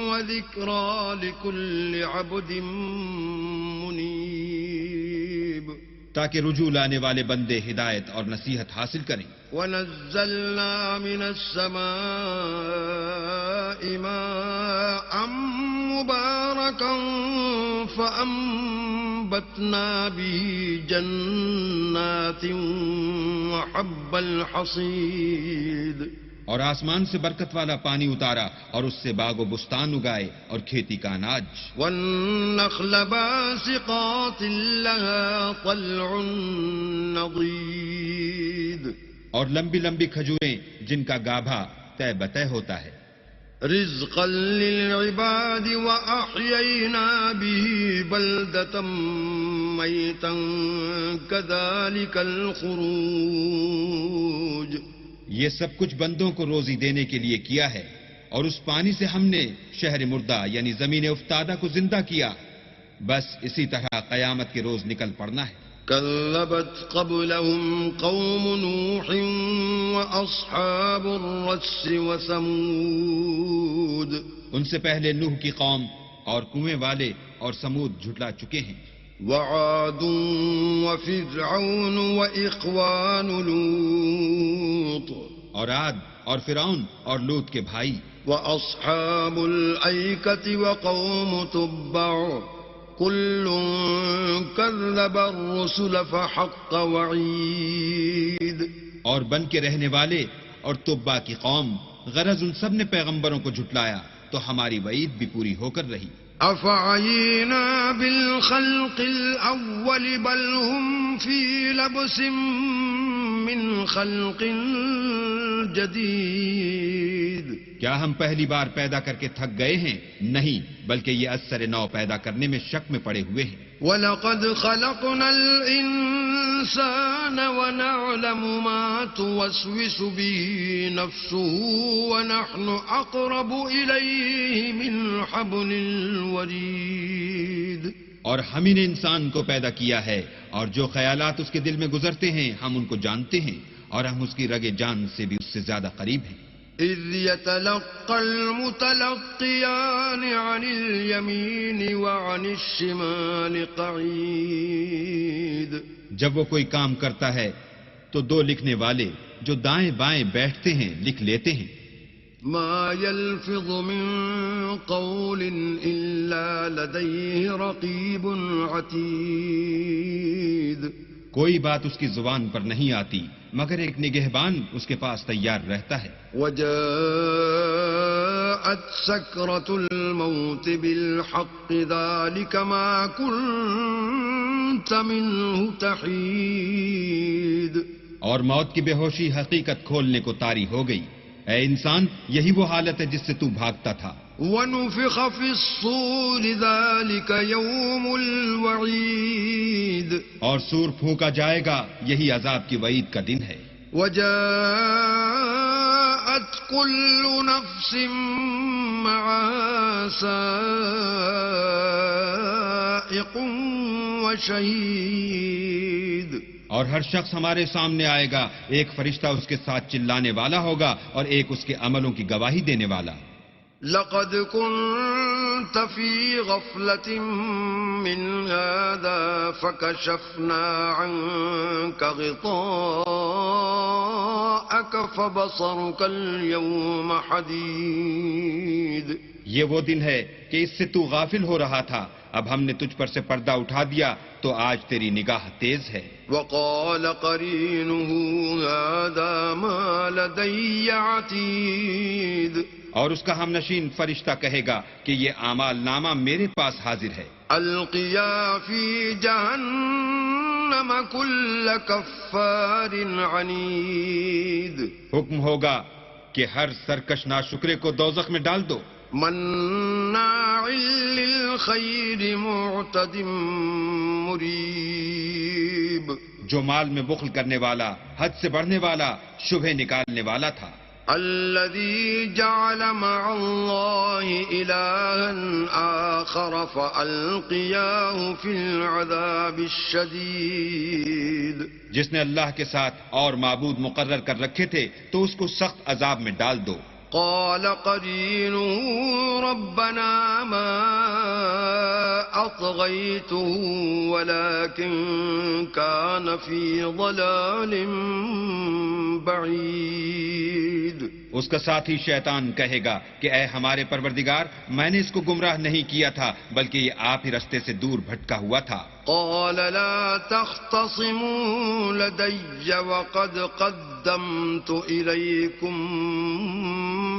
وذكرى لكل عبد منيب. تاکہ رجوع لانے والے بندے ہدایت اور نصیحت حاصل کریں. وَنَزَّلْنَا مِنَ السَّمَاءِ مَاءً مُبَارَكًا فَأَنبَتْنَا بِهِ جَنَّاتٍ وَحَبَّ الْحَصِيدِ. اور آسمان سے برکت والا پانی اتارا اور اس سے باغ و بستان اگائے اور کھیتی کا اناج. وَالنَّخْلَ بَاسِقَاتٍ لَهَا طَلْعٌ نَضِيدٌ. اور لمبی لمبی کھجوریں جن کا گابھا طے بطے ہوتا ہے. رِزْقًا لِلْعِبَادِ وَأَحْيَيْنَا بِهِ بَلْدَةً مَيْتًا كَذَلِكَ الْخُرُوجُ. یہ سب کچھ بندوں کو روزی دینے کے لیے کیا ہے، اور اس پانی سے ہم نے شہر مردہ یعنی زمین افتادہ کو زندہ کیا. بس اسی طرح قیامت کے روز نکل پڑنا ہے. كذبت قبلهم قوم نوح وأصحاب الرس وثمود. ان سے پہلے نوح کی قوم اور کنویں والے اور سمود جھٹلا چکے ہیں. وعاد وفرعون وإخوان لوط. اور عاد اور فرعون اور لوط کے بھائی. وأصحاب الأيكة وقوم تبع كل كذب الرسل فحق وعيد. اور بن کے رہنے والے اور تبا کی قوم، غرض ان سب نے پیغمبروں کو جھٹلایا تو ہماری وعید بھی پوری ہو کر رہی. أفعينا بالخلق الأول بل هم في لبس من خلق جديد. کیا ہم پہلی بار پیدا کر کے تھک گئے ہیں؟ نہیں، بلکہ یہ اثر نو پیدا کرنے میں شک میں پڑے ہوئے ہیں. وَلَقَدْ خَلَقْنَا الْإِنسَانَ وَنَعْلَمُ مَا تُوَسْوِسُ بِهِ نَفْسُهُ وَنَحْنُ أَقْرَبُ إِلَيْهِ مِنْ حَبْلِ الْوَرِيدِ. اور ہم ہی نے انسان کو پیدا کیا ہے، اور جو خیالات اس کے دل میں گزرتے ہیں ہم ان کو جانتے ہیں، اور ہم اس کی رگ جان سے بھی اس سے زیادہ قریب ہیں. إِذْ يَتَلَقَّى الْمُتَلَقِّيَانِ عَنِ الْيَمِينِ وَعَنِ الشِّمَالِ قَعِيدٌ. جب وہ کوئی کام کرتا ہے تو دو لکھنے والے جو دائیں بائیں بیٹھتے ہیں لکھ لیتے ہیں. ما يلفظ من قول إلا لديه رقيب عتيد. کوئی بات اس کی زبان پر نہیں آتی مگر ایک نگہبان اس کے پاس تیار رہتا ہے. وجاءت سكرة الموت بالحق ذلك ما كنت منه تحيد. اور موت کی بے ہوشی حقیقت کھولنے کو طاری ہو گئی. اے انسان، یہی وہ حالت ہے جس سے تو بھاگتا تھا. ونفخ في الصور ذلك يوم الوعيد. اور سور پھونکا جائے گا، یہی عذاب کی وعید کا دن ہے. وجاءت كل نفس معها سائق ناطق وشهيد. اور ہر شخص ہمارے سامنے آئے گا، ایک فرشتہ اس کے ساتھ چلانے والا ہوگا اور ایک اس کے عملوں کی گواہی دینے والا. لقد كنت في غفلة من هذا فكشفنا عنك غطاءك فبصرك اليوم حديد. یہ وہ دن ہے کہ اس سے تو غافل ہو رہا تھا، اب ہم نے تجھ پر سے پردہ اٹھا دیا تو آج تیری نگاہ تیز ہے. وقال قرينه هذا ما لدي عتيد. اور اس کا ہمنشین فرشتہ کہے گا کہ یہ اعمال نامہ میرے پاس حاضر ہے. القيا في جهنم كل كفار عنيد. حکم ہوگا کہ ہر سرکش ناشکرے کو دوزخ میں ڈال دو. مناع للخير معتد مريب. جو مال میں بخل کرنے والا، حد سے بڑھنے والا، شبہ نکالنے والا تھا. الذي جعل مع الله إلها آخر فألقياه في العذاب الشديد. جس نے اللہ کے ساتھ اور معبود مقرر کر رکھے تھے تو اس کو سخت عذاب میں ڈال دو. قال قرينه ربنا ما أطغيته ولكن كان في ضلال بعيد. اس کا ساتھی شیطان کہے گا کہ اے ہمارے پروردگار، میں نے اس کو گمراہ نہیں کیا تھا بلکہ یہ آپ ہی رستے سے دور بھٹکا ہوا تھا. قال لا تختصموا لدي وقد قدمت إليكم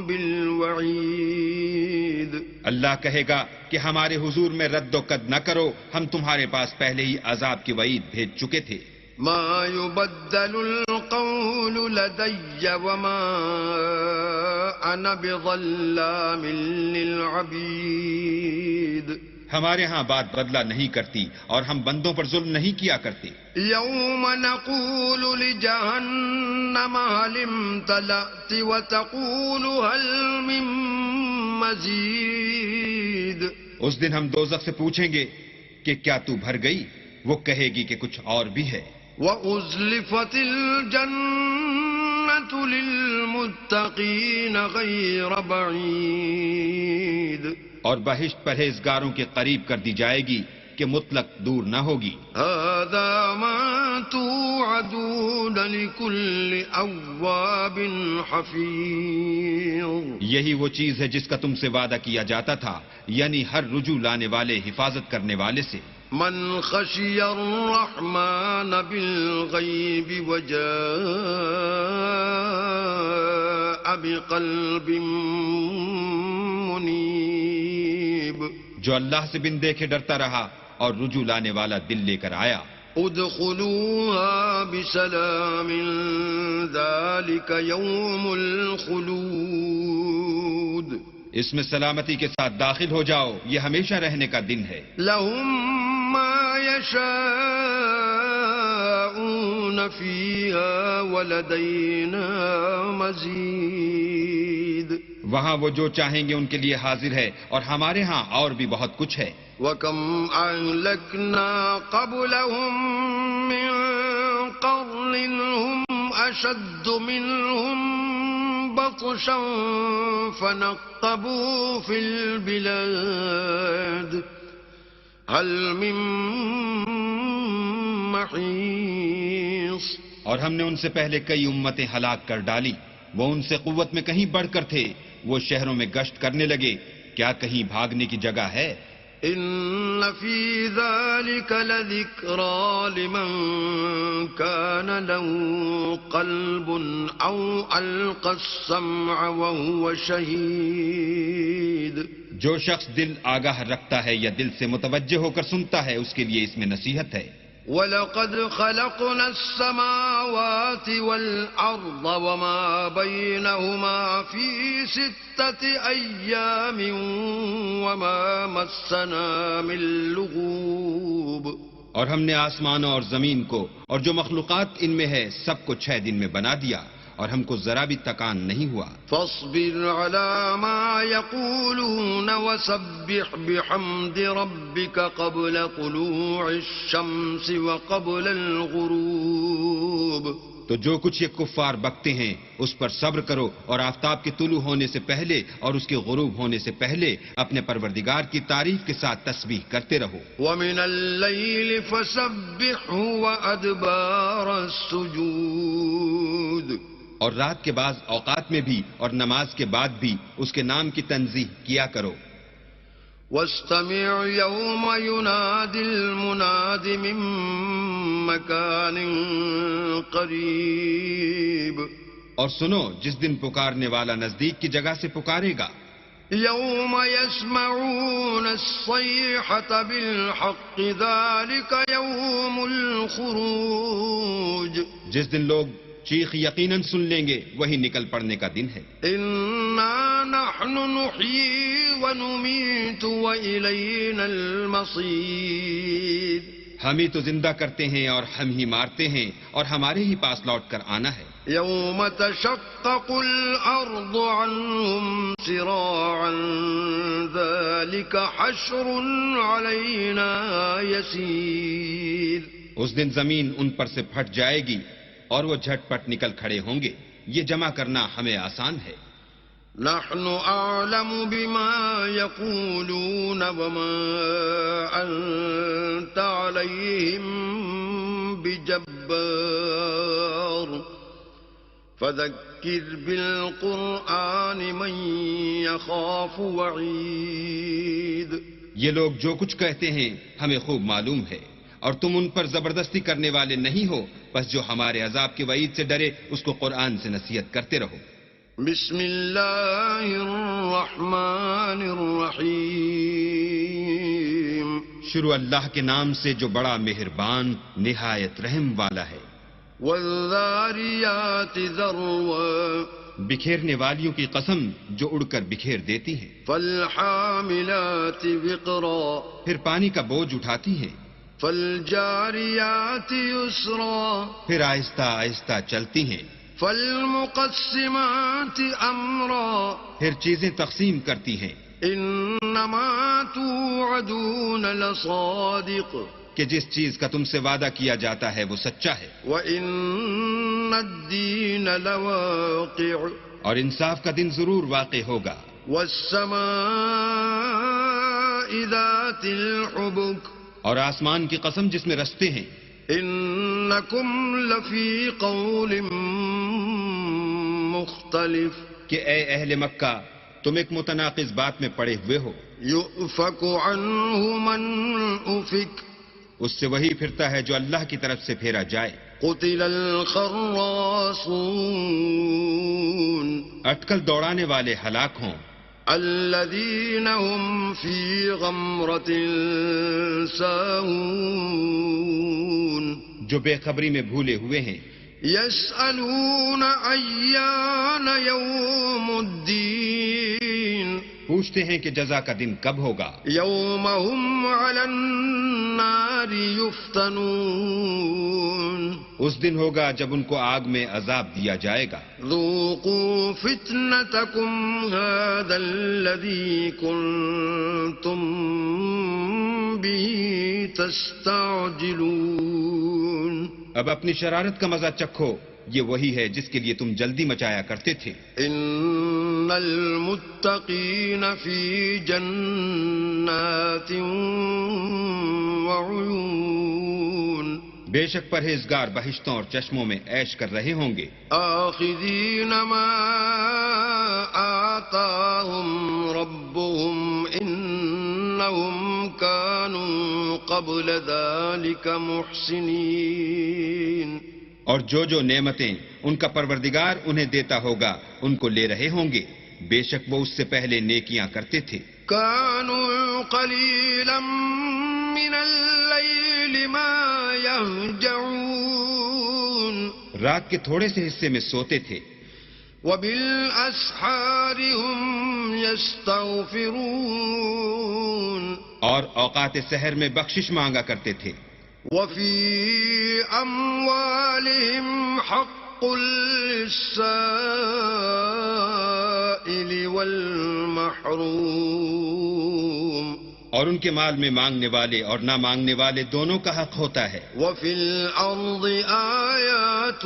بالوعيد. اللہ کہے گا کہ ہمارے حضور میں رد و قد نہ کرو، ہم تمہارے پاس پہلے ہی عذاب کی وعید بھیج چکے تھے. ما يبدل القول لدي وما أنا بظلام للعبيد. ہمارے ہاں بات بدلہ نہیں کرتی اور ہم بندوں پر ظلم نہیں کیا کرتے. يوم نقول لجهنم هل امتلأت وتقول هل من مزيد. اس دن ہم دوزخ سے پوچھیں گے کہ کیا تو بھر گئی؟ وہ کہے گی کہ کچھ اور بھی ہے. وَأُزْلِفَتِ الْجَنَّةُ لِلْمُتَّقِينَ غَيْرَ بَعِيدٍ. اور بہشت پرہیزگاروں کے قریب کر دی جائے گی کہ مطلق دور نہ ہوگی. هَذَا مَا تُوعَدُونَ لِكُلِّ أَوَّابٍ حَفِيظٍ. یہی وہ چیز ہے جس کا تم سے وعدہ کیا جاتا تھا، یعنی ہر رجوع لانے والے، حفاظت کرنے والے سے. من خشي الرحمن بالغيب وجاء بقلب منيب. جو اللہ سے بن دیکھے ڈرتا رہا اور رجوع لانے والا دل لے کر آیا. ادخلوها بسلام ذلك يوم الخلود. اس میں سلامتی کے ساتھ داخل ہو جاؤ، یہ ہمیشہ رہنے کا دن ہے. لهم ما يشاءون فيها ولدينا مزيد. وہاں وہ جو چاہیں گے ان کے لیے حاضر ہے اور ہمارے ہاں اور بھی بہت کچھ ہے. وَكَمْ أَهْلَكْنَا قَبْلَهُمْ مِنْ قَرْنٍ هُمْ أَشَدُّ مِنْهُمْ بطشا فنقبوا في البلاد هل من محيص. اور ہم نے ان سے پہلے کئی امتیں ہلاک کر ڈالی، وہ ان سے قوت میں کہیں بڑھ کر تھے، وہ شہروں میں گشت کرنے لگے، کیا کہیں بھاگنے کی جگہ ہے؟ ان في ذلك لذكرى لمن كان له قلب او القى السمع وهو شهيد. جو شخص دل آگاہ رکھتا ہے یا دل سے متوجہ ہو کر سنتا ہے، اس کے لیے اس میں نصیحت ہے. وَلَقَدْ خَلَقْنَا السَّمَاوَاتِ وَالْأَرْضَ وَمَا بَيْنَهُمَا فِي 6 أَيَّامٍ وَمَا مَسَّنَا مِن لُغُوبٍ. اور ہم نے آسمانوں اور زمین کو اور جو مخلوقات ان میں ہے سب کو 6 دن میں بنا دیا، اور ہم کو ذرا بھی تکان نہیں ہوا. فاصبر على ما يقولون وسبح بحمد ربك قبل طلوع الشمس وقبل الغروب. تو جو کچھ یہ کفار بکتے ہیں اس پر صبر کرو اور آفتاب کے طلوع ہونے سے پہلے اور اس کے غروب ہونے سے پہلے اپنے پروردگار کی تعریف کے ساتھ تسبیح کرتے رہو. ومن الليل فسبحه وأدبار السجود. اور رات کے بعض اوقات میں بھی اور نماز کے بعد بھی اس کے نام کی تنزیہ کیا کرو. واستمع يوم ينادي المناد من مكان قريب. اور سنو جس دن پکارنے والا نزدیک کی جگہ سے پکارے گا. يوم يسمعون الصيحة بالحق ذلك يوم الخروج. جس دن لوگ چیخ یقیناً سن لیں گے وہی نکل پڑنے کا دن ہے. إنا نحن نحيي ونميت وإلينا المصير. ہم ہی تو زندہ کرتے ہیں اور ہم ہی مارتے ہیں اور ہمارے ہی پاس لوٹ کر آنا ہے. يوم تشقق الأرض عنهم سراعا ذلك حشر علينا يسير. اس دن زمین ان پر سے پھٹ جائے گی اور وہ جھٹ پٹ نکل کھڑے ہوں گے. یہ جمع کرنا ہمیں آسان ہے. نحن أعلم بما يقولون وما أنت عليهم بجبار فذكر بالقرآن من يخاف وعيد. یہ لوگ جو کچھ کہتے ہیں ہمیں خوب معلوم ہے اور تم ان پر زبردستی کرنے والے نہیں ہو. بس جو ہمارے عذاب کے وعید سے ڈرے اس کو قرآن سے نصیحت کرتے رہو. بسم اللہ الرحمن الرحیم. شروع اللہ کے نام سے جو بڑا مہربان نہایت رحم والا ہے. والذاریات ذروا. بکھیرنے والیوں کی قسم جو اڑ کر بکھیر دیتی ہیں. فالحاملات وقرا. پھر پانی کا بوجھ اٹھاتی ہیں. فالجاریات یسرا. پھر آہستہ آہستہ چلتی ہیں. فالمقسمات امرا. پھر چیزیں تقسیم کرتی ہیں. انما توعدون لصادق. کہ جس چیز کا تم سے وعدہ کیا جاتا ہے وہ سچا ہے. وان الدین لواقع. اور انصاف کا دن ضرور واقع ہوگا. والسماء ذات الحبک. اور آسمان کی قسم جس میں رستے ہیں. انکم لفی قول مختلف. کہ اے اہل مکہ تم ایک متناقض بات میں پڑے ہوئے ہو. یؤفک عنہ من افک. اس سے وہی پھرتا ہے جو اللہ کی طرف سے پھیرا جائے. قتل الخراصون. اٹکل دوڑانے والے ہلاک ہوں. الذین هم فی غمرة ساہون. جو بے خبری میں بھولے ہوئے ہیں. یسألون ایان یوم الدین. پوچھتے ہیں کہ جزا کا دن کب ہوگا. یوم هم علی النار یفتنون. اس دن ہوگا جب ان کو آگ میں عذاب دیا جائے گا. ذوقوا فتنتکم هذا الذی کنتم به تستعجلون. اب اپنی شرارت کا مزہ چکھو. یہ وہی ہے جس کے لیے تم جلدی مچایا کرتے تھے. ان المتقین فی جنات وعیون. بے شک پرہیزگار بہشتوں اور چشموں میں عیش کر رہے ہوں گے. آخذین ما آتاہم ربهم انہم کانوا قبل ذلك محسنین. اور جو نعمتیں ان کا پروردگار انہیں دیتا ہوگا ان کو لے رہے ہوں گے. بے شک وہ اس سے پہلے نیکیاں کرتے تھے. كانوا قليلا من الليل ما يهجعون. رات کے تھوڑے سے حصے میں سوتے تھے. وبالأسحار هم يستغفرون. اور اوقات سحر میں بخشش مانگا کرتے تھے. وفي أموالهم حق للسائل والمحروم اور ان کے مال میں مانگنے والے اور نہ مانگنے والے دونوں کا حق ہوتا ہے. وفي الأرض آيات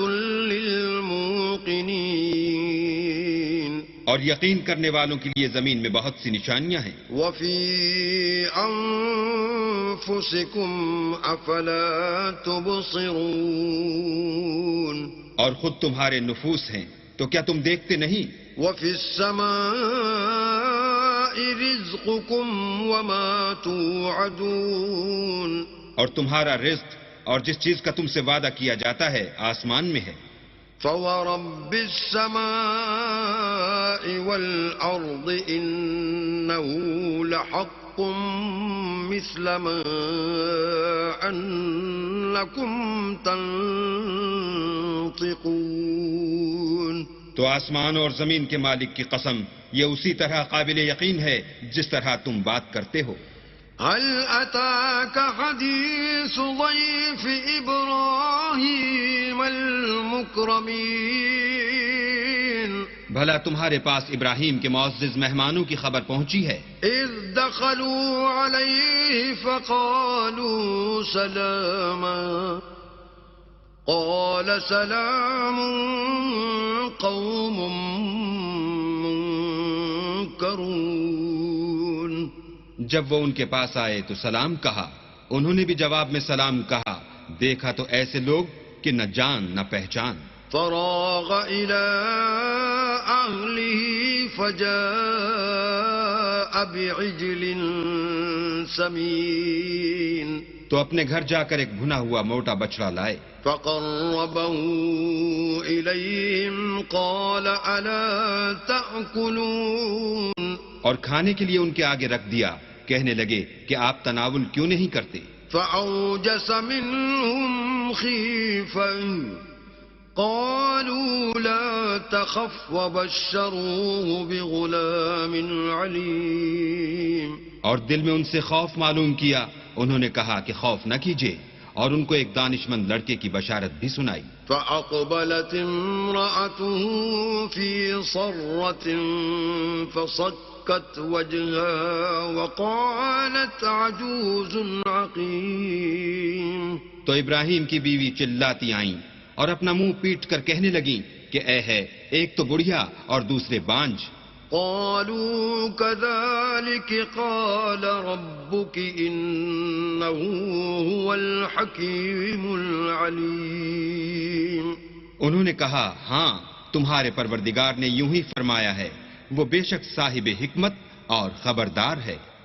للموقنين اور یقین کرنے والوں کے لیے زمین میں بہت سی نشانیاں ہیں. وفي أنفسكم أفلا تبصرون اور خود تمہارے نفوس ہیں تو کیا تم دیکھتے نہیں؟ وفي السماء رزقكم وما توعدون اور تمہارا رزق اور جس چیز کا تم سے وعدہ کیا جاتا ہے آسمان میں ہے. فورب السماء والأرض إنه لحق مثل ما أنكم تنطقون تو آسمان اور زمین کے مالک کی قسم یہ اسی طرح قابل یقین ہے جس طرح تم بات کرتے ہو. هل أتاك حديث ضيف إبراهيم المكرمين بھلا تمہارے پاس ابراہیم کے معزز مہمانوں کی خبر پہنچی ہے؟ إذ دخلوا عليه فقالوا سلاما قال سلام قوم منكرون جب وہ ان کے پاس آئے تو سلام کہا. انہوں نے بھی جواب میں سلام کہا. دیکھا تو ایسے لوگ کہ نہ جان نہ پہچان. فراغ إلى أهله فجاء بعجل سمين تو اپنے گھر جا کر ایک بھنا ہوا موٹا بچڑا لائے. فقربه إليهم قال ألا تأكلون اور کھانے کے لیے ان کے آگے رکھ دیا. کہنے لگے کہ آپ تناول کیوں نہیں کرتے؟ فأوجس منهم خيفة قالوا لا تخف وبشروه بغلام عليم اور دل میں ان سے خوف معلوم کیا. انہوں نے کہا کہ خوف نہ کیجیے اور ان کو ایک دانشمند لڑکے کی بشارت بھی سنائی. فأقبلت امرأته في صرة فصكت وجهها وقالت عجوز عقيم تو ابراہیم کی بیوی چلاتی آئیں اور اپنا منہ پیٹ کر کہنے لگیں کہ اے ہے ایک تو بڑھیا اور دوسرے بانجھ. قالوا كذلك قال ربك إنه هو الحكيم العليم انہوں نے کہا ہاں تمہارے پروردگار نے یوں ہی فرمایا ہے. وہ بے شک صاحب حکمت اور خبردار ہے.